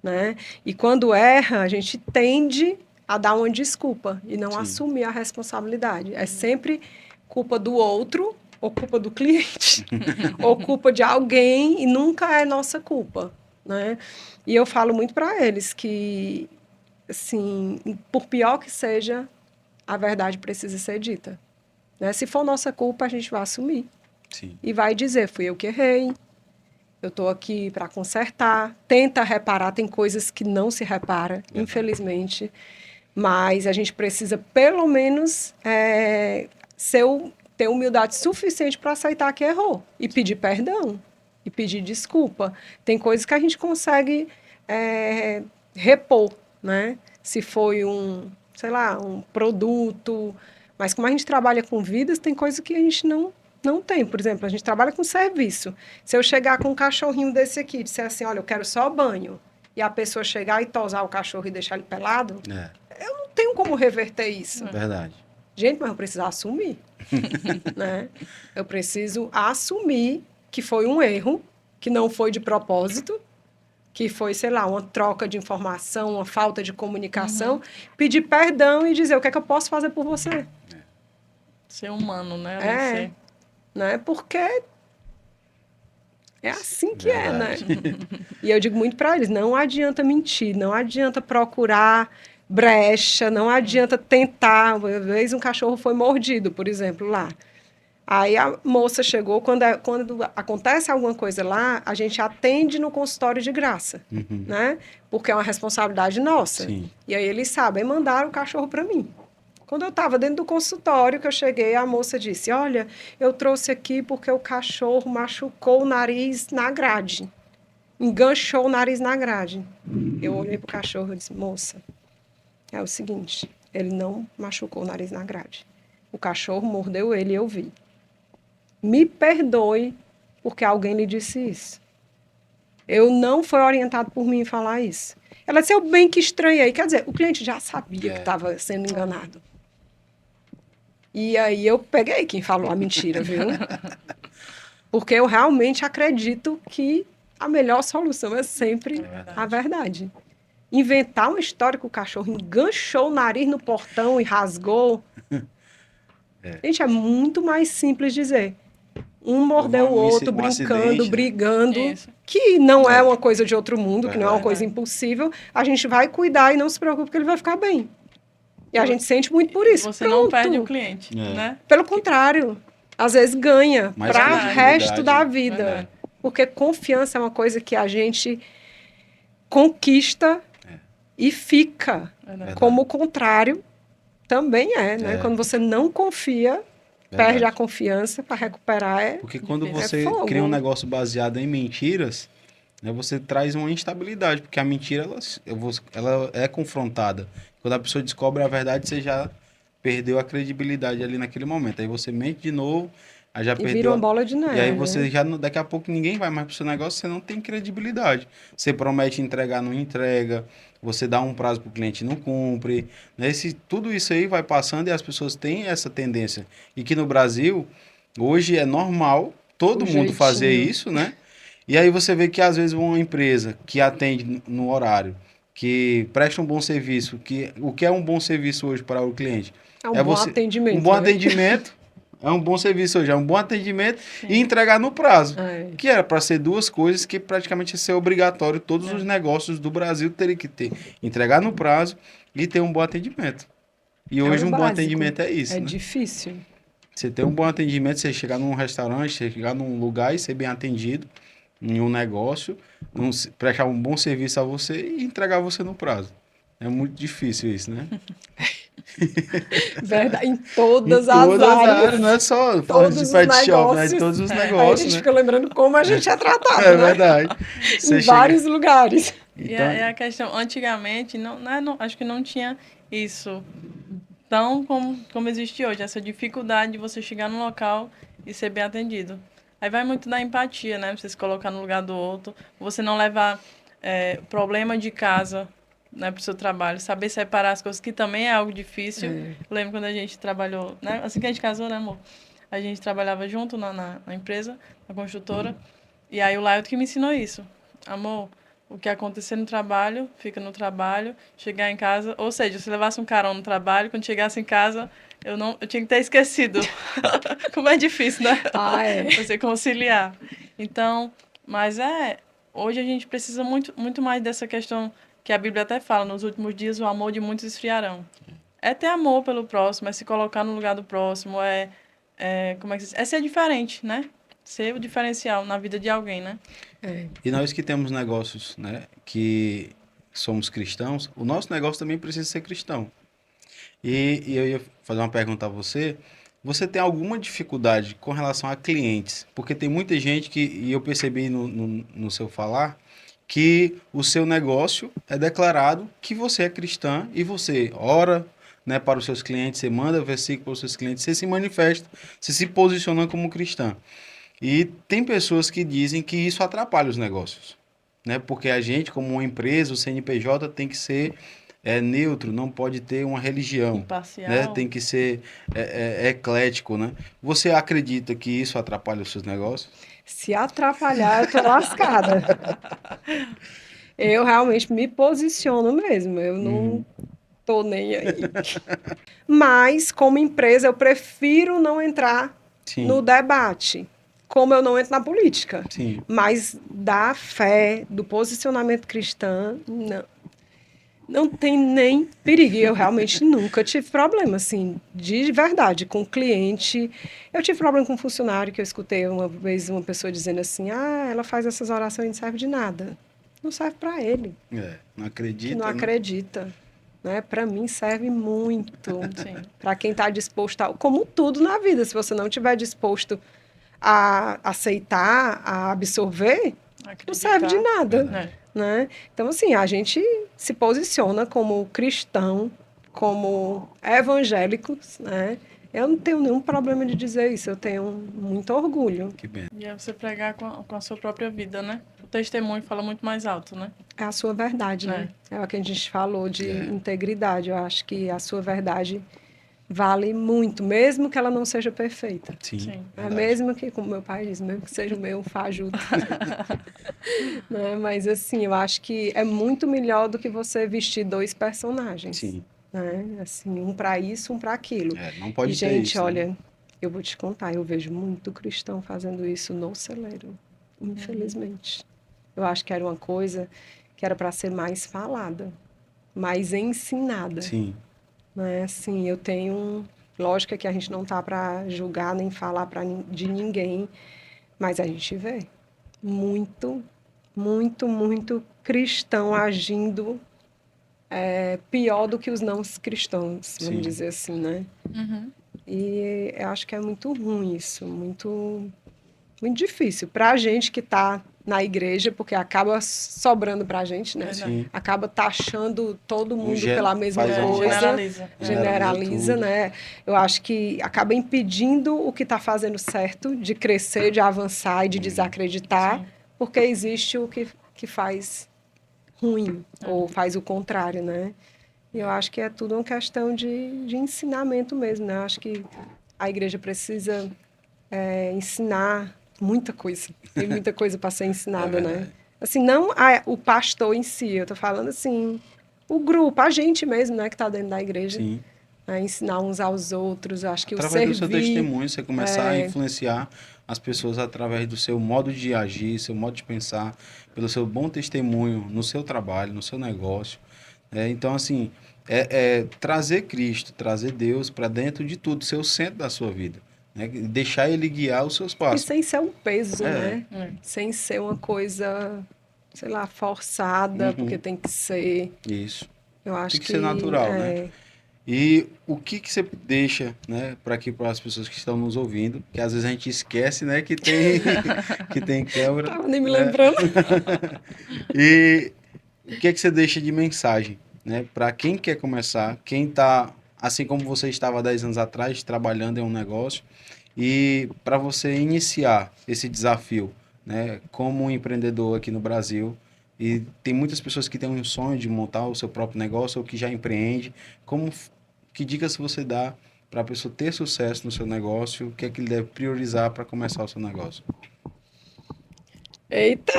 Né? E quando erra, a gente tende a dar uma desculpa e não assumir a responsabilidade. É sempre culpa do outro, ou culpa do cliente, ou culpa de alguém, e nunca é nossa culpa. Né? E eu falo muito para eles que, assim, por pior que seja, a verdade precisa ser dita. Né? Se for nossa culpa, a gente vai assumir. Sim. E vai dizer, fui eu que errei, eu estou aqui para consertar, tenta reparar, tem coisas que não se repara, infelizmente, mas a gente precisa, pelo menos, ter humildade suficiente para aceitar que errou e pedir perdão, e pedir desculpa. Tem coisas que a gente consegue repor, né? Se foi um produto, mas como a gente trabalha com vidas, tem coisas que a gente não tem. Por exemplo, a gente trabalha com serviço. Se eu chegar com um cachorrinho desse aqui e disser assim, olha, eu quero só banho, e a pessoa chegar e tosar o cachorro e deixar ele pelado, eu não tenho como reverter isso. Verdade. Gente, mas eu preciso assumir. Né? Eu preciso assumir que foi um erro, que não foi de propósito, que foi, sei lá, uma troca de informação, uma falta de comunicação, pedir perdão e dizer o que é que eu posso fazer por você. Ser humano, né? Né? Porque é assim que né? E eu digo muito para eles, não adianta mentir, não adianta procurar brecha, não adianta tentar. Uma vez um cachorro foi mordido, por exemplo, lá. Aí a moça chegou, quando acontece alguma coisa lá, a gente atende no consultório de graça, né? Porque é uma responsabilidade nossa. Sim. E aí eles sabem, mandaram o cachorro para mim. Quando eu estava dentro do consultório, que eu cheguei, a moça disse, olha, eu trouxe aqui porque o cachorro machucou o nariz na grade. Enganchou o nariz na grade. Eu olhei para o cachorro e disse, moça, é o seguinte, ele não machucou o nariz na grade. O cachorro mordeu ele e eu vi. Me perdoe porque alguém lhe disse isso. Eu não fui orientado por mim falar isso. Ela disse, eu bem que estranhei. Quer dizer, o cliente já sabia que estava sendo enganado. E aí eu peguei quem falou a mentira, viu? Porque eu realmente acredito que a melhor solução é sempre a verdade. Inventar uma história que o cachorro enganchou o nariz no portão e rasgou. Gente, é muito mais simples dizer. Um mordeu o outro, brincando, brigando, que não é uma coisa de outro mundo, que não é uma coisa impossível. A gente vai cuidar e não se preocupe que ele vai ficar bem. E a gente sente muito por isso. Você não perde o cliente, né? Pelo contrário, às vezes ganha para o resto da vida. Porque confiança é uma coisa que a gente conquista e fica. Como o contrário também né? Quando você não confia, perde a confiança, para recuperar Porque quando você cria um negócio baseado em mentiras, né, você traz uma instabilidade, porque a mentira ela é confrontada. Quando a pessoa descobre a verdade, você já perdeu a credibilidade ali naquele momento. Aí você mente de novo, aí já perdeu. Vira uma bola de neve. E aí você já, daqui a pouco, ninguém vai mais pro seu negócio, você não tem credibilidade. Você promete entregar, não entrega. Você dá um prazo pro cliente, não cumpre. Né? Tudo isso aí vai passando e as pessoas têm essa tendência. E que no Brasil, hoje é normal todo mundo fazer isso, né? E aí você vê que às vezes uma empresa que atende no horário, que prestam um bom serviço, o que é um bom serviço hoje para o cliente? É um bom atendimento. Um bom né? atendimento, é um bom serviço hoje, é um bom atendimento Sim. e entregar no prazo. É. Que era para ser duas coisas que praticamente ia ser obrigatório, todos É. os negócios do Brasil teriam que ter. Entregar no prazo e ter um bom atendimento. E hoje o um bom básico. atendimento é isso, É né? difícil. Você ter um bom atendimento, você chegar num restaurante, você chegar num lugar e ser bem atendido em um negócio, prestar um bom serviço a você e entregar você no prazo. É muito difícil isso, né? Verdade. Em todas Em as todas as áreas. áreas, não é só falando Todos de os pet shop, né? De negócios. todos os Aí a negócios, gente né? fica lembrando como a gente é tratado, É né? verdade. Em Você vários chega... lugares. Então, É a questão, antigamente, acho que não tinha isso tão como existe hoje, essa dificuldade de você chegar num local e ser bem atendido. Aí vai muito da empatia, né? Você se colocar no lugar do outro, você não levar problema de casa, né, para o seu trabalho, saber separar as coisas, que também é algo difícil. É. Eu lembro quando a gente trabalhou, né? Assim que a gente casou, né, amor? A gente trabalhava junto na empresa, na construtora, e aí o Laio que me ensinou isso. Amor, o que acontecer no trabalho, fica no trabalho, chegar em casa, ou seja, se levasse um carão no trabalho, quando chegasse em casa, eu tinha que ter esquecido. Como é difícil, né? Ah, é. Você conciliar. Então, mas hoje a gente precisa muito mais dessa questão que a Bíblia até fala, nos últimos dias o amor de muitos esfriarão. É ter amor pelo próximo, é se colocar no lugar do próximo, como é que se diz? É ser diferente, né? Ser o diferencial na vida de alguém, né? É. e nós que temos negócios, né, que somos cristãos, o nosso negócio também precisa ser cristão. E eu ia fazer uma pergunta a você. Você tem alguma dificuldade com relação a clientes? Porque tem muita gente e eu percebi no seu falar, que o seu negócio é declarado que você é cristã e você ora, né, para os seus clientes, você manda versículo para os seus clientes, você se manifesta, você se posiciona como cristã. E tem pessoas que dizem que isso atrapalha os negócios, né? Porque a gente, como uma empresa, o CNPJ tem que ser neutro, não pode ter uma religião, né? Imparcial. Tem que ser eclético, né? Você acredita que isso atrapalha os seus negócios? Se atrapalhar, eu tô lascada. Eu realmente me posiciono mesmo. Eu não tô nem aí. Mas, como empresa, eu prefiro não entrar no Sim, debate. Como eu não entro na política. sim. Mas da fé, do posicionamento cristão, não. Não tem nem perigo. E eu realmente nunca tive problema, assim, de verdade, com cliente. Eu tive problema com um funcionário que eu escutei uma vez uma pessoa dizendo assim: ah, ela faz essas orações e não serve de nada. Não serve para ele, Não que não acredita, né? acredita. Né? Para mim serve muito. Sim. Para quem está disposto a. Como tudo na vida, se você não estiver disposto a aceitar, a absorver, não serve de Acreditar. nada. Né? Né? Então, assim, a gente se posiciona como cristão, como evangélicos, né? Eu não tenho nenhum problema de dizer isso, eu tenho muito orgulho. Que bem. E é você pregar com a sua própria vida, né? O testemunho fala muito mais alto, né? É a sua verdade, né? É o que a gente falou de integridade. Eu acho que a sua verdade vale muito, mesmo que ela não seja perfeita. Sim, Sim. É verdade. mesmo que, como meu pai diz, mesmo que seja o meu fajuto. Né? Mas, assim, eu acho que é muito melhor do que você vestir dois personagens. Sim. Né? Assim, um para isso, um para aquilo. Não pode E, ter gente, isso, né? olha, eu vou te contar, eu vejo muito cristão fazendo isso no celeiro, infelizmente. Eu acho que era uma coisa que era para ser mais falada, mais ensinada. Sim, Né? Assim, eu tenho... Lógico que a gente não tá para julgar nem falar de ninguém, mas a gente vê muito, muito, muito cristão agindo pior do que os não cristãos, vamos Sim. dizer assim, né? Uhum. E eu acho que é muito ruim isso, muito, muito difícil para a gente que está na igreja, porque acaba sobrando para a gente, né? sim. Acaba taxando todo mundo gen- pela mesma faz um- coisa. Generaliza. Generaliza, tudo. né? Eu acho que acaba impedindo o que está fazendo certo de crescer, de avançar e de desacreditar, Sim. porque existe o que faz ruim, ou faz o contrário, né? E eu acho que é tudo uma questão de ensinamento mesmo, né? Eu acho que a igreja precisa ensinar muita coisa. Tem muita coisa para ser ensinada, né? verdade. Assim, não o pastor em si, eu tô falando assim, o grupo, a gente mesmo, né, que está dentro da igreja. Sim. Né, ensinar uns aos outros, eu acho que Através o do seu servir... testemunho, você começar a influenciar as pessoas através do seu modo de agir, seu modo de pensar, pelo seu bom testemunho no seu trabalho, no seu negócio. Então, assim, trazer Cristo, trazer Deus para dentro de tudo, ser o centro da sua vida. Né? Deixar Ele guiar os seus E passos. sem ser um peso, É. né? Sem ser uma coisa, sei lá, forçada, porque tem que ser. Isso. Eu acho Tem que ser natural, né? E o que que você deixa, né, para as pessoas que estão nos ouvindo, que às vezes a gente esquece, né, que tem que tem câmera, Tava nem me né? lembrando. E o que que você deixa de mensagem, né, para quem quer começar, quem está assim como você estava há 10 anos atrás trabalhando em um negócio e para você iniciar esse desafio, né, como um empreendedor aqui no Brasil. E tem muitas pessoas que têm um sonho de montar o seu próprio negócio ou que já empreende. Que dicas você dá para a pessoa ter sucesso no seu negócio? O que é que ele deve priorizar para começar o seu negócio? Eita!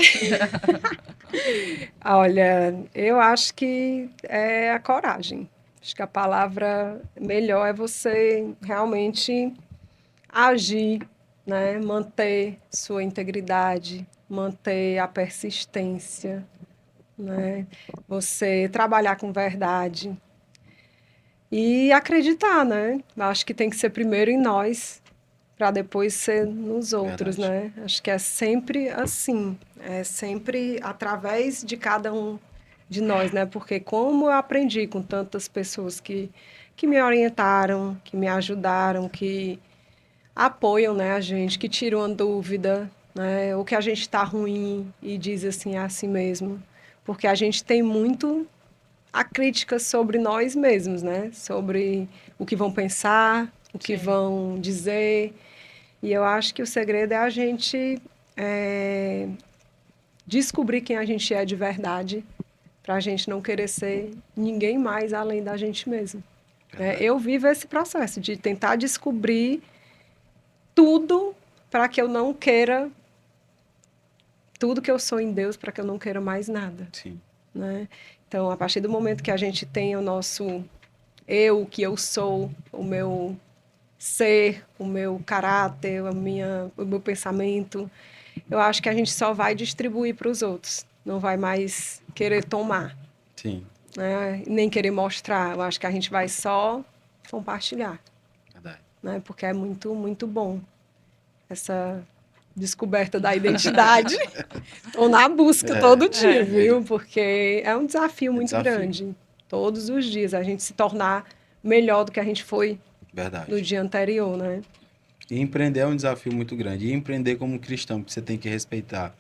Olha, eu acho que é a coragem. Acho que a palavra melhor é você realmente agir, né? Manter sua integridade, manter a persistência, né? Você trabalhar com verdade e acreditar, né? Acho que tem que ser primeiro em nós para depois ser nos outros, Verdade. né? Acho que é sempre assim, é sempre através de cada um de nós, né? Porque como eu aprendi com tantas pessoas que me orientaram, que me ajudaram, que apoiam, né, a gente, que tiram a dúvida, né? Ou que a gente está ruim e diz assim, é assim mesmo. Porque a gente tem muito a crítica sobre nós mesmos, né? Sobre o que vão pensar, o que Sim. vão dizer. E eu acho que o segredo é a gente descobrir quem a gente é de verdade, para a gente não querer ser ninguém mais além da gente mesmo. Né? Verdade. Eu vivo esse processo de tentar descobrir tudo para que eu não queira tudo que eu sou em Deus, para que eu não queira mais nada. Sim. Né? Então, a partir do momento que a gente tem o nosso eu, o que eu sou, o meu ser, o meu caráter, o meu pensamento, eu acho que a gente só vai distribuir para os outros, não vai mais querer tomar, Sim. né? Nem querer mostrar. Eu acho que a gente vai só compartilhar, Verdade. né? Porque é muito, muito bom essa descoberta da identidade. Estou na busca todo dia, viu? Porque é um desafio muito desafio. grande. Todos os dias, a gente se tornar melhor do que a gente foi no Verdade. dia anterior, né? E empreender é um desafio muito grande. E empreender como cristão, porque você tem que respeitar,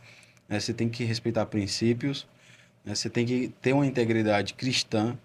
né? Você tem que respeitar princípios, né? Você tem que ter uma integridade cristã,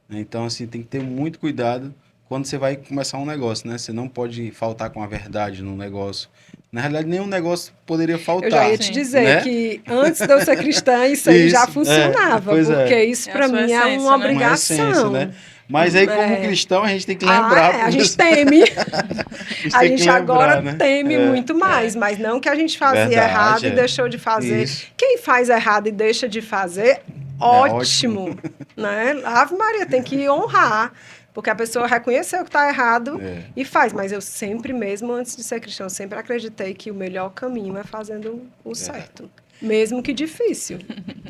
né? Então, assim, tem que ter muito cuidado quando você vai começar um negócio, né? Você não pode faltar com a verdade no negócio. Na realidade, nenhum negócio poderia Eu já ia faltar, te Sim. dizer né? que antes de eu ser cristã, isso aí já funcionava, Pois porque é, isso É a para sua mim é essência, uma né? uma essência, né? obrigação. Mas aí, como É. cristão, a gente tem que lembrar. A gente teme. A gente A tem que gente agora lembrar, né? teme muito mais, É. mas não que a gente fazia Verdade, errado e deixou de fazer. Isso. Quem faz errado e deixa de fazer, É ótimo. ótimo, né? Ave Maria, tem que honrar, porque a pessoa reconheceu que está errado É. e faz. Mas eu sempre, mesmo antes de ser cristã, eu sempre acreditei que o melhor caminho é fazendo o certo, mesmo que difícil,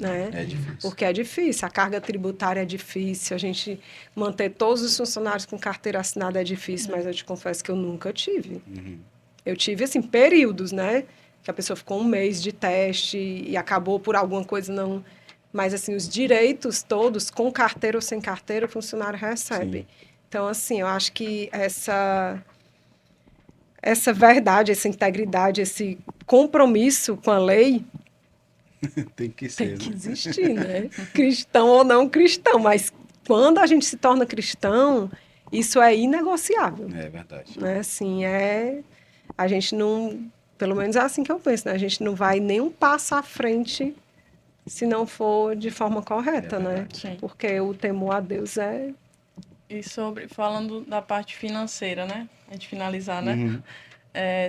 né? É difícil. Porque é difícil, a carga tributária é difícil, a gente manter todos os funcionários com carteira assinada é difícil, mas eu te confesso que eu nunca tive. Eu tive, assim, períodos, né? Que a pessoa ficou um mês de teste e acabou por alguma coisa não... Mas, assim, os direitos todos, com carteira ou sem carteira, o funcionário recebe. Sim. Então, assim, eu acho que essa verdade, essa integridade, esse compromisso com a lei Tem que tem ser, que né? existir, né? Cristão ou não cristão, mas quando a gente se torna cristão, isso é inegociável, É verdade. né? Assim, a gente não, pelo menos é assim que eu penso, né? A gente não vai nem um passo à frente se não for de forma correta, né? verdade. Sim. Porque o temor a Deus é... E falando da parte financeira, né? A gente finalizar, né? Uhum.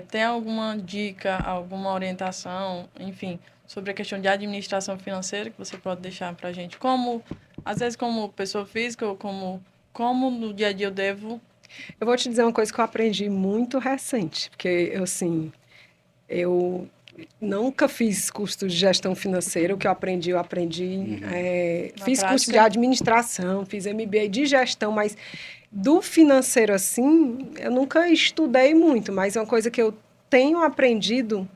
Tem alguma dica, alguma orientação, enfim, sobre a questão de administração financeira que você pode deixar para a gente? Como, às vezes, como pessoa física ou como no dia a dia eu devo... Eu vou te dizer uma coisa que eu aprendi muito recente, porque, assim, eu nunca fiz curso de gestão financeira. O que eu aprendi, fiz prática? curso de administração, fiz MBA de gestão, mas do financeiro, assim, eu nunca estudei muito, mas é uma coisa que eu tenho aprendido,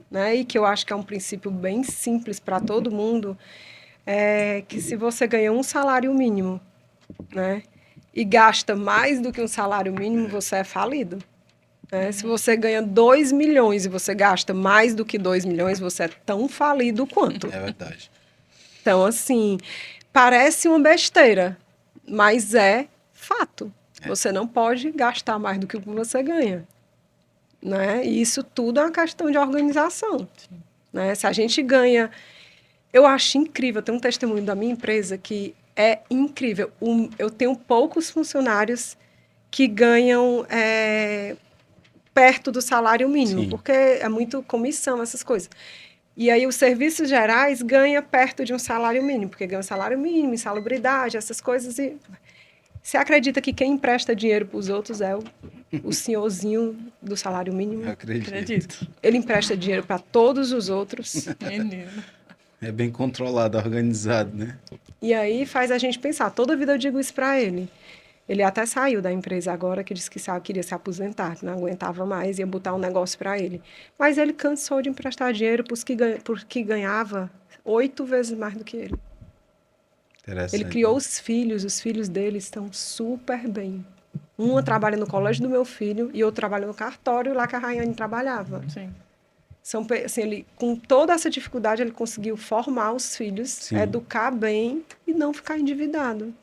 né, e que eu acho que é um princípio bem simples para todo mundo, é que se você ganha um salário mínimo, né, e gasta mais do que um salário mínimo, você é falido. Né? Se você ganha 2 milhões e você gasta mais do que 2 milhões, você é tão falido quanto. É verdade. Então, assim, parece uma besteira, mas é fato. Você não pode gastar mais do que o que você ganha. Né? E isso tudo é uma questão de organização. Né? Se a gente ganha... Eu acho incrível, tem um testemunho da minha empresa que é incrível. Eu tenho poucos funcionários que ganham perto do salário mínimo, Sim. porque é muito comissão, essas coisas. E aí os serviços gerais ganham perto de um salário mínimo, porque ganham salário mínimo, insalubridade, essas coisas. E você acredita que quem empresta dinheiro para os outros é o senhorzinho do salário mínimo? Eu acredito. Acredito. Ele empresta dinheiro para todos os outros. Menino. É bem controlado, organizado, né? E aí faz a gente pensar. Toda vida eu digo isso para ele. Ele até saiu da empresa agora, que disse que queria se aposentar, que não aguentava mais, ia botar um negócio para ele. Mas ele cansou de emprestar dinheiro porque ganhava 8 vezes mais do que ele. Interessante. Ele criou os filhos dele estão super bem. Uma trabalha no colégio do meu filho e outra trabalha no cartório lá que a Rayane trabalhava. Sim. Assim, ele, com toda essa dificuldade, ele conseguiu formar os filhos, Sim. educar bem e não ficar endividado.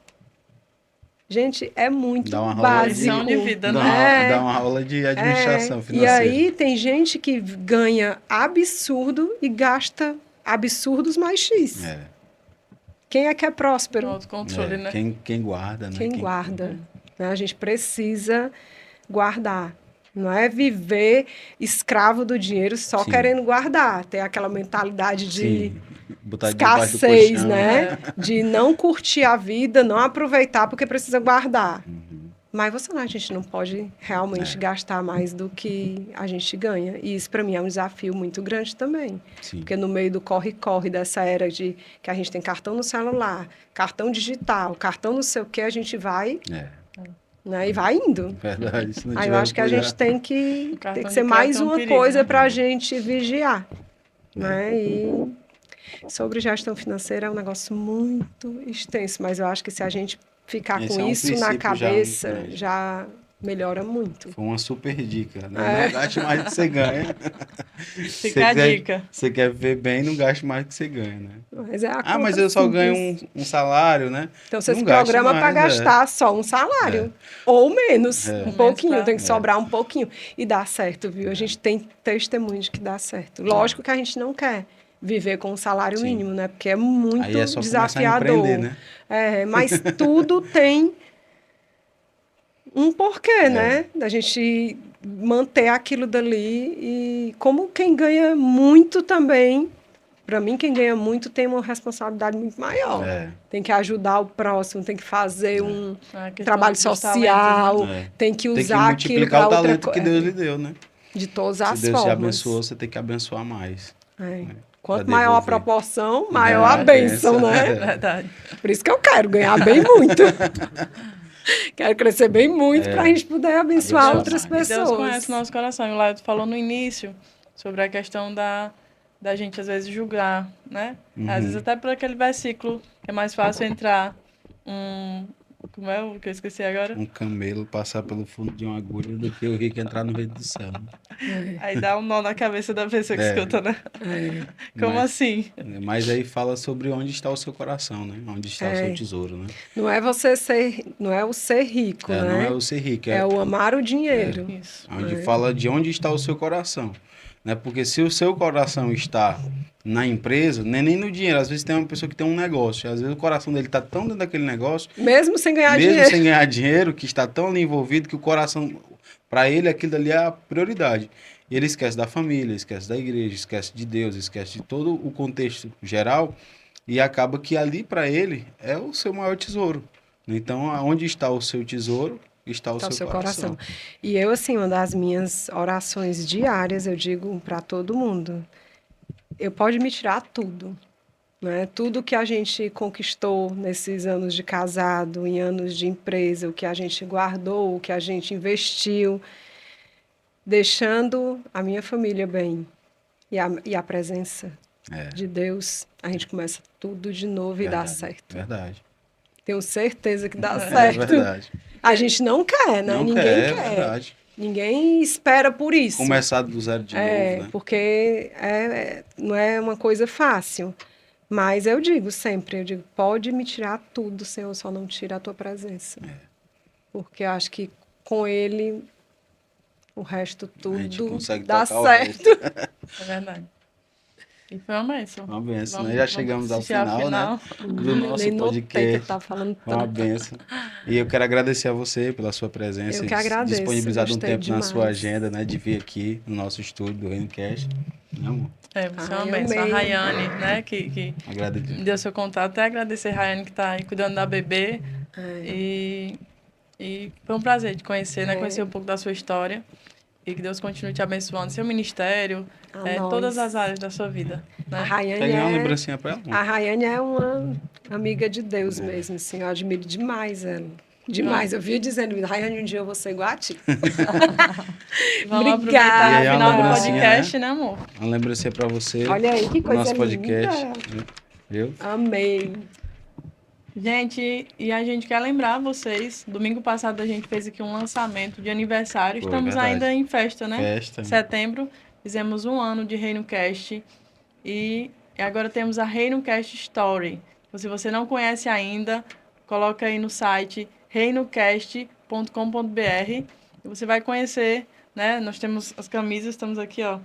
Gente, é muito Dá uma aula básico. Lição de vida, Dá né? dá uma aula de administração E financeira. aí tem gente que ganha absurdo e gasta absurdos mais X. É. Quem é que é próspero? Autocontrole, né? Quem guarda, né? Quem guarda. Né? A gente precisa guardar. Não é viver escravo do dinheiro só Sim. querendo guardar. Ter aquela mentalidade de Sim. Botar debaixo do escassez, colchão. né? De não curtir a vida, não aproveitar porque precisa guardar. Mas a gente não pode realmente gastar mais do que a gente ganha. E isso, para mim, é um desafio muito grande também. Sim. Porque no meio do corre-corre dessa era de que a gente tem cartão no celular, cartão digital, cartão não sei o quê, a gente vai, né? E vai indo. Verdade. Se não Aí eu tiver acho que a cuidado. gente tem que Cartão ser de mais crédito é um uma perigo, coisa né? para a gente vigiar. Né? E sobre gestão financeira é um negócio muito extenso, mas eu acho que se a gente ficar Esse com é um isso na princípio cabeça, já muito grande. já melhora muito. Foi uma super dica, né? Não gaste mais do que você ganha. Fica a dica. Você quer viver bem, não gaste mais do que você ganha, né? Mas é a Ah, mas conta eu só simples. ganho um salário, né? Então você Não se gaste programa para mais, gastar só um salário. Ou menos, um pouquinho, Menos tem que sobrar um pouquinho. E dá certo, viu? A gente tem testemunho de que dá certo. Lógico que a gente não quer viver com um salário Sim. mínimo, né? Porque é muito Aí é só começar a desafiador. empreender, né? Mas tudo tem um porquê, né? Da gente manter aquilo dali. E como quem ganha muito também, para mim, quem ganha muito tem uma responsabilidade muito maior. Tem que ajudar o próximo, tem que fazer um trabalho social, talentos, né? tem que Tem que usar aquilo multiplicar para o outra talento que coisa. Deus lhe deu, né? De todas Se as Deus te formas. abençoou, você tem que abençoar mais. Quanto Pra maior a devolver. proporção, maior a bênção, né? Verdade. Por isso que eu quero ganhar bem muito. Quero crescer bem muito para a gente poder abençoar Abençoar outras mais. pessoas. Deus conhece o nosso coração. E o Laio falou no início sobre a questão da gente, às vezes, julgar, né? Às vezes até por aquele versículo que é mais fácil entrar como é o que eu esqueci agora? Um camelo passar pelo fundo de uma agulha do que o rico entrar no reino do céu. Aí dá um nó na cabeça da pessoa que escuta, né? Como Mas- assim? Mas aí fala sobre onde está o seu coração, né? Onde está o seu tesouro, né? Não é não é o ser rico, né? Não é o ser rico, É o amar o dinheiro. Isso. onde fala de onde está o seu coração. Né? Porque se o seu coração está na empresa, nem no dinheiro. Às vezes tem uma pessoa que tem um negócio, às vezes o coração dele está tão dentro daquele negócio, Mesmo sem ganhar mesmo dinheiro. sem ganhar dinheiro, que está tão ali envolvido que o coração, para ele, aquilo ali é a prioridade. E ele esquece da família, esquece da igreja, esquece de Deus, esquece de todo o contexto geral e acaba que ali para ele é o seu maior tesouro. Então, aonde está o seu tesouro, está o Tá o seu seu coração. coração. E eu, assim, uma das minhas orações diárias, eu digo para todo mundo, eu pode me tirar tudo, né? Tudo que a gente conquistou nesses anos de casado, em anos de empresa, o que a gente guardou, o que a gente investiu, deixando a minha família bem e a presença É, de Deus, a gente começa tudo de novo e dá verdade, certo. verdade. Tenho certeza que dá É certo. verdade. A gente não quer, né? Não Ninguém quer, é quer. verdade. Ninguém espera por isso. Começar do zero de novo, né? Porque não é uma coisa fácil. Mas eu digo sempre, eu digo, pode me tirar tudo, Senhor, só não tira a tua presença. Porque eu acho que com ele o resto A gente tudo consegue dá tocar o certo. resto. É verdade. E foi uma bênção. Uma benção, né? Vamos, Já vamos chegamos ao assistir a final, né? Do Eu nosso nem notei que ele podcast. estava falando Foi uma tanto. benção. E eu quero agradecer a você pela sua presença Eu e que agradeço, disponibilizar um gostei tempo na sua demais. agenda, né? De vir aqui no nosso estúdio do RenoCast. Né, amor? É, você é Ai, uma bênção. A amei. Rayane, né, que Agradecer. deu seu contato. Até agradecer a Rayane que está aí cuidando da bebê. E foi um prazer te conhecer, né? Conhecer um pouco da sua história. E que Deus continue te abençoando, seu ministério, todas as áreas da sua vida. A Né? Rayane Quer ganhar uma lembrancinha pra ela? a Rayane é uma amiga de Deus mesmo, assim, eu admiro demais ela. Demais. Eu via dizendo, Rayane, um dia eu vou ser igual a ti. Vamos Obrigada. aproveitar E o aí, uma final do lembrancinha, podcast, né, amor? Uma lembrancinha pra você. Olha aí, que do coisa nosso podcast. linda. Viu? Amei. Gente, e a gente quer lembrar vocês, domingo passado a gente fez aqui um lançamento de aniversário. Foi, Estamos verdade. ainda em festa, né? Festa. Setembro, fizemos 1 ano de Reino Cast e agora temos a Reino Cast Story. Então, se você não conhece ainda, coloca aí no site reinocast.com.br e você vai conhecer, né? Nós temos as camisas, estamos aqui, ó,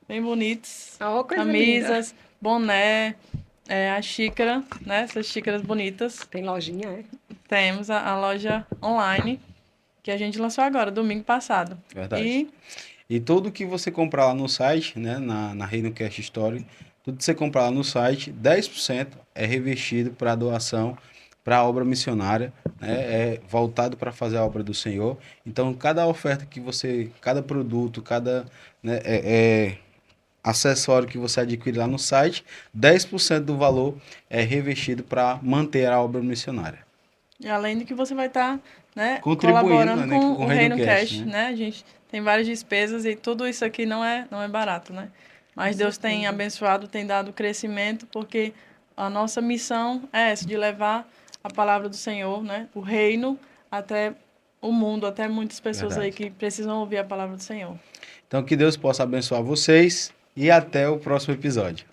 bem bonitas. Ó, coisa Camisas, boné, a xícara, né? Essas xícaras bonitas. Tem lojinha, é? Temos a loja online, que a gente lançou agora, domingo passado. Verdade. E tudo que você comprar lá no site, né, na RenoCast Story, tudo que você comprar lá no site, 10% é revestido para doação para a obra missionária, né, é voltado para fazer a obra do Senhor. Então, cada oferta que você, cada produto, cada né, acessório que você adquire lá no site, 10% do valor é revestido para manter a obra missionária. E além de que você vai estar, né, Contribuindo, colaborando né, com com o o Reino Reino Cash, Cash, né? né? A gente tem várias despesas e tudo isso aqui não é barato, né? Mas Deus tem abençoado, tem dado crescimento, porque a nossa missão é essa, de levar a palavra do Senhor, né? O reino até o mundo, até muitas pessoas aí que precisam ouvir a palavra do Senhor. Então, que Deus possa abençoar vocês e até o próximo episódio.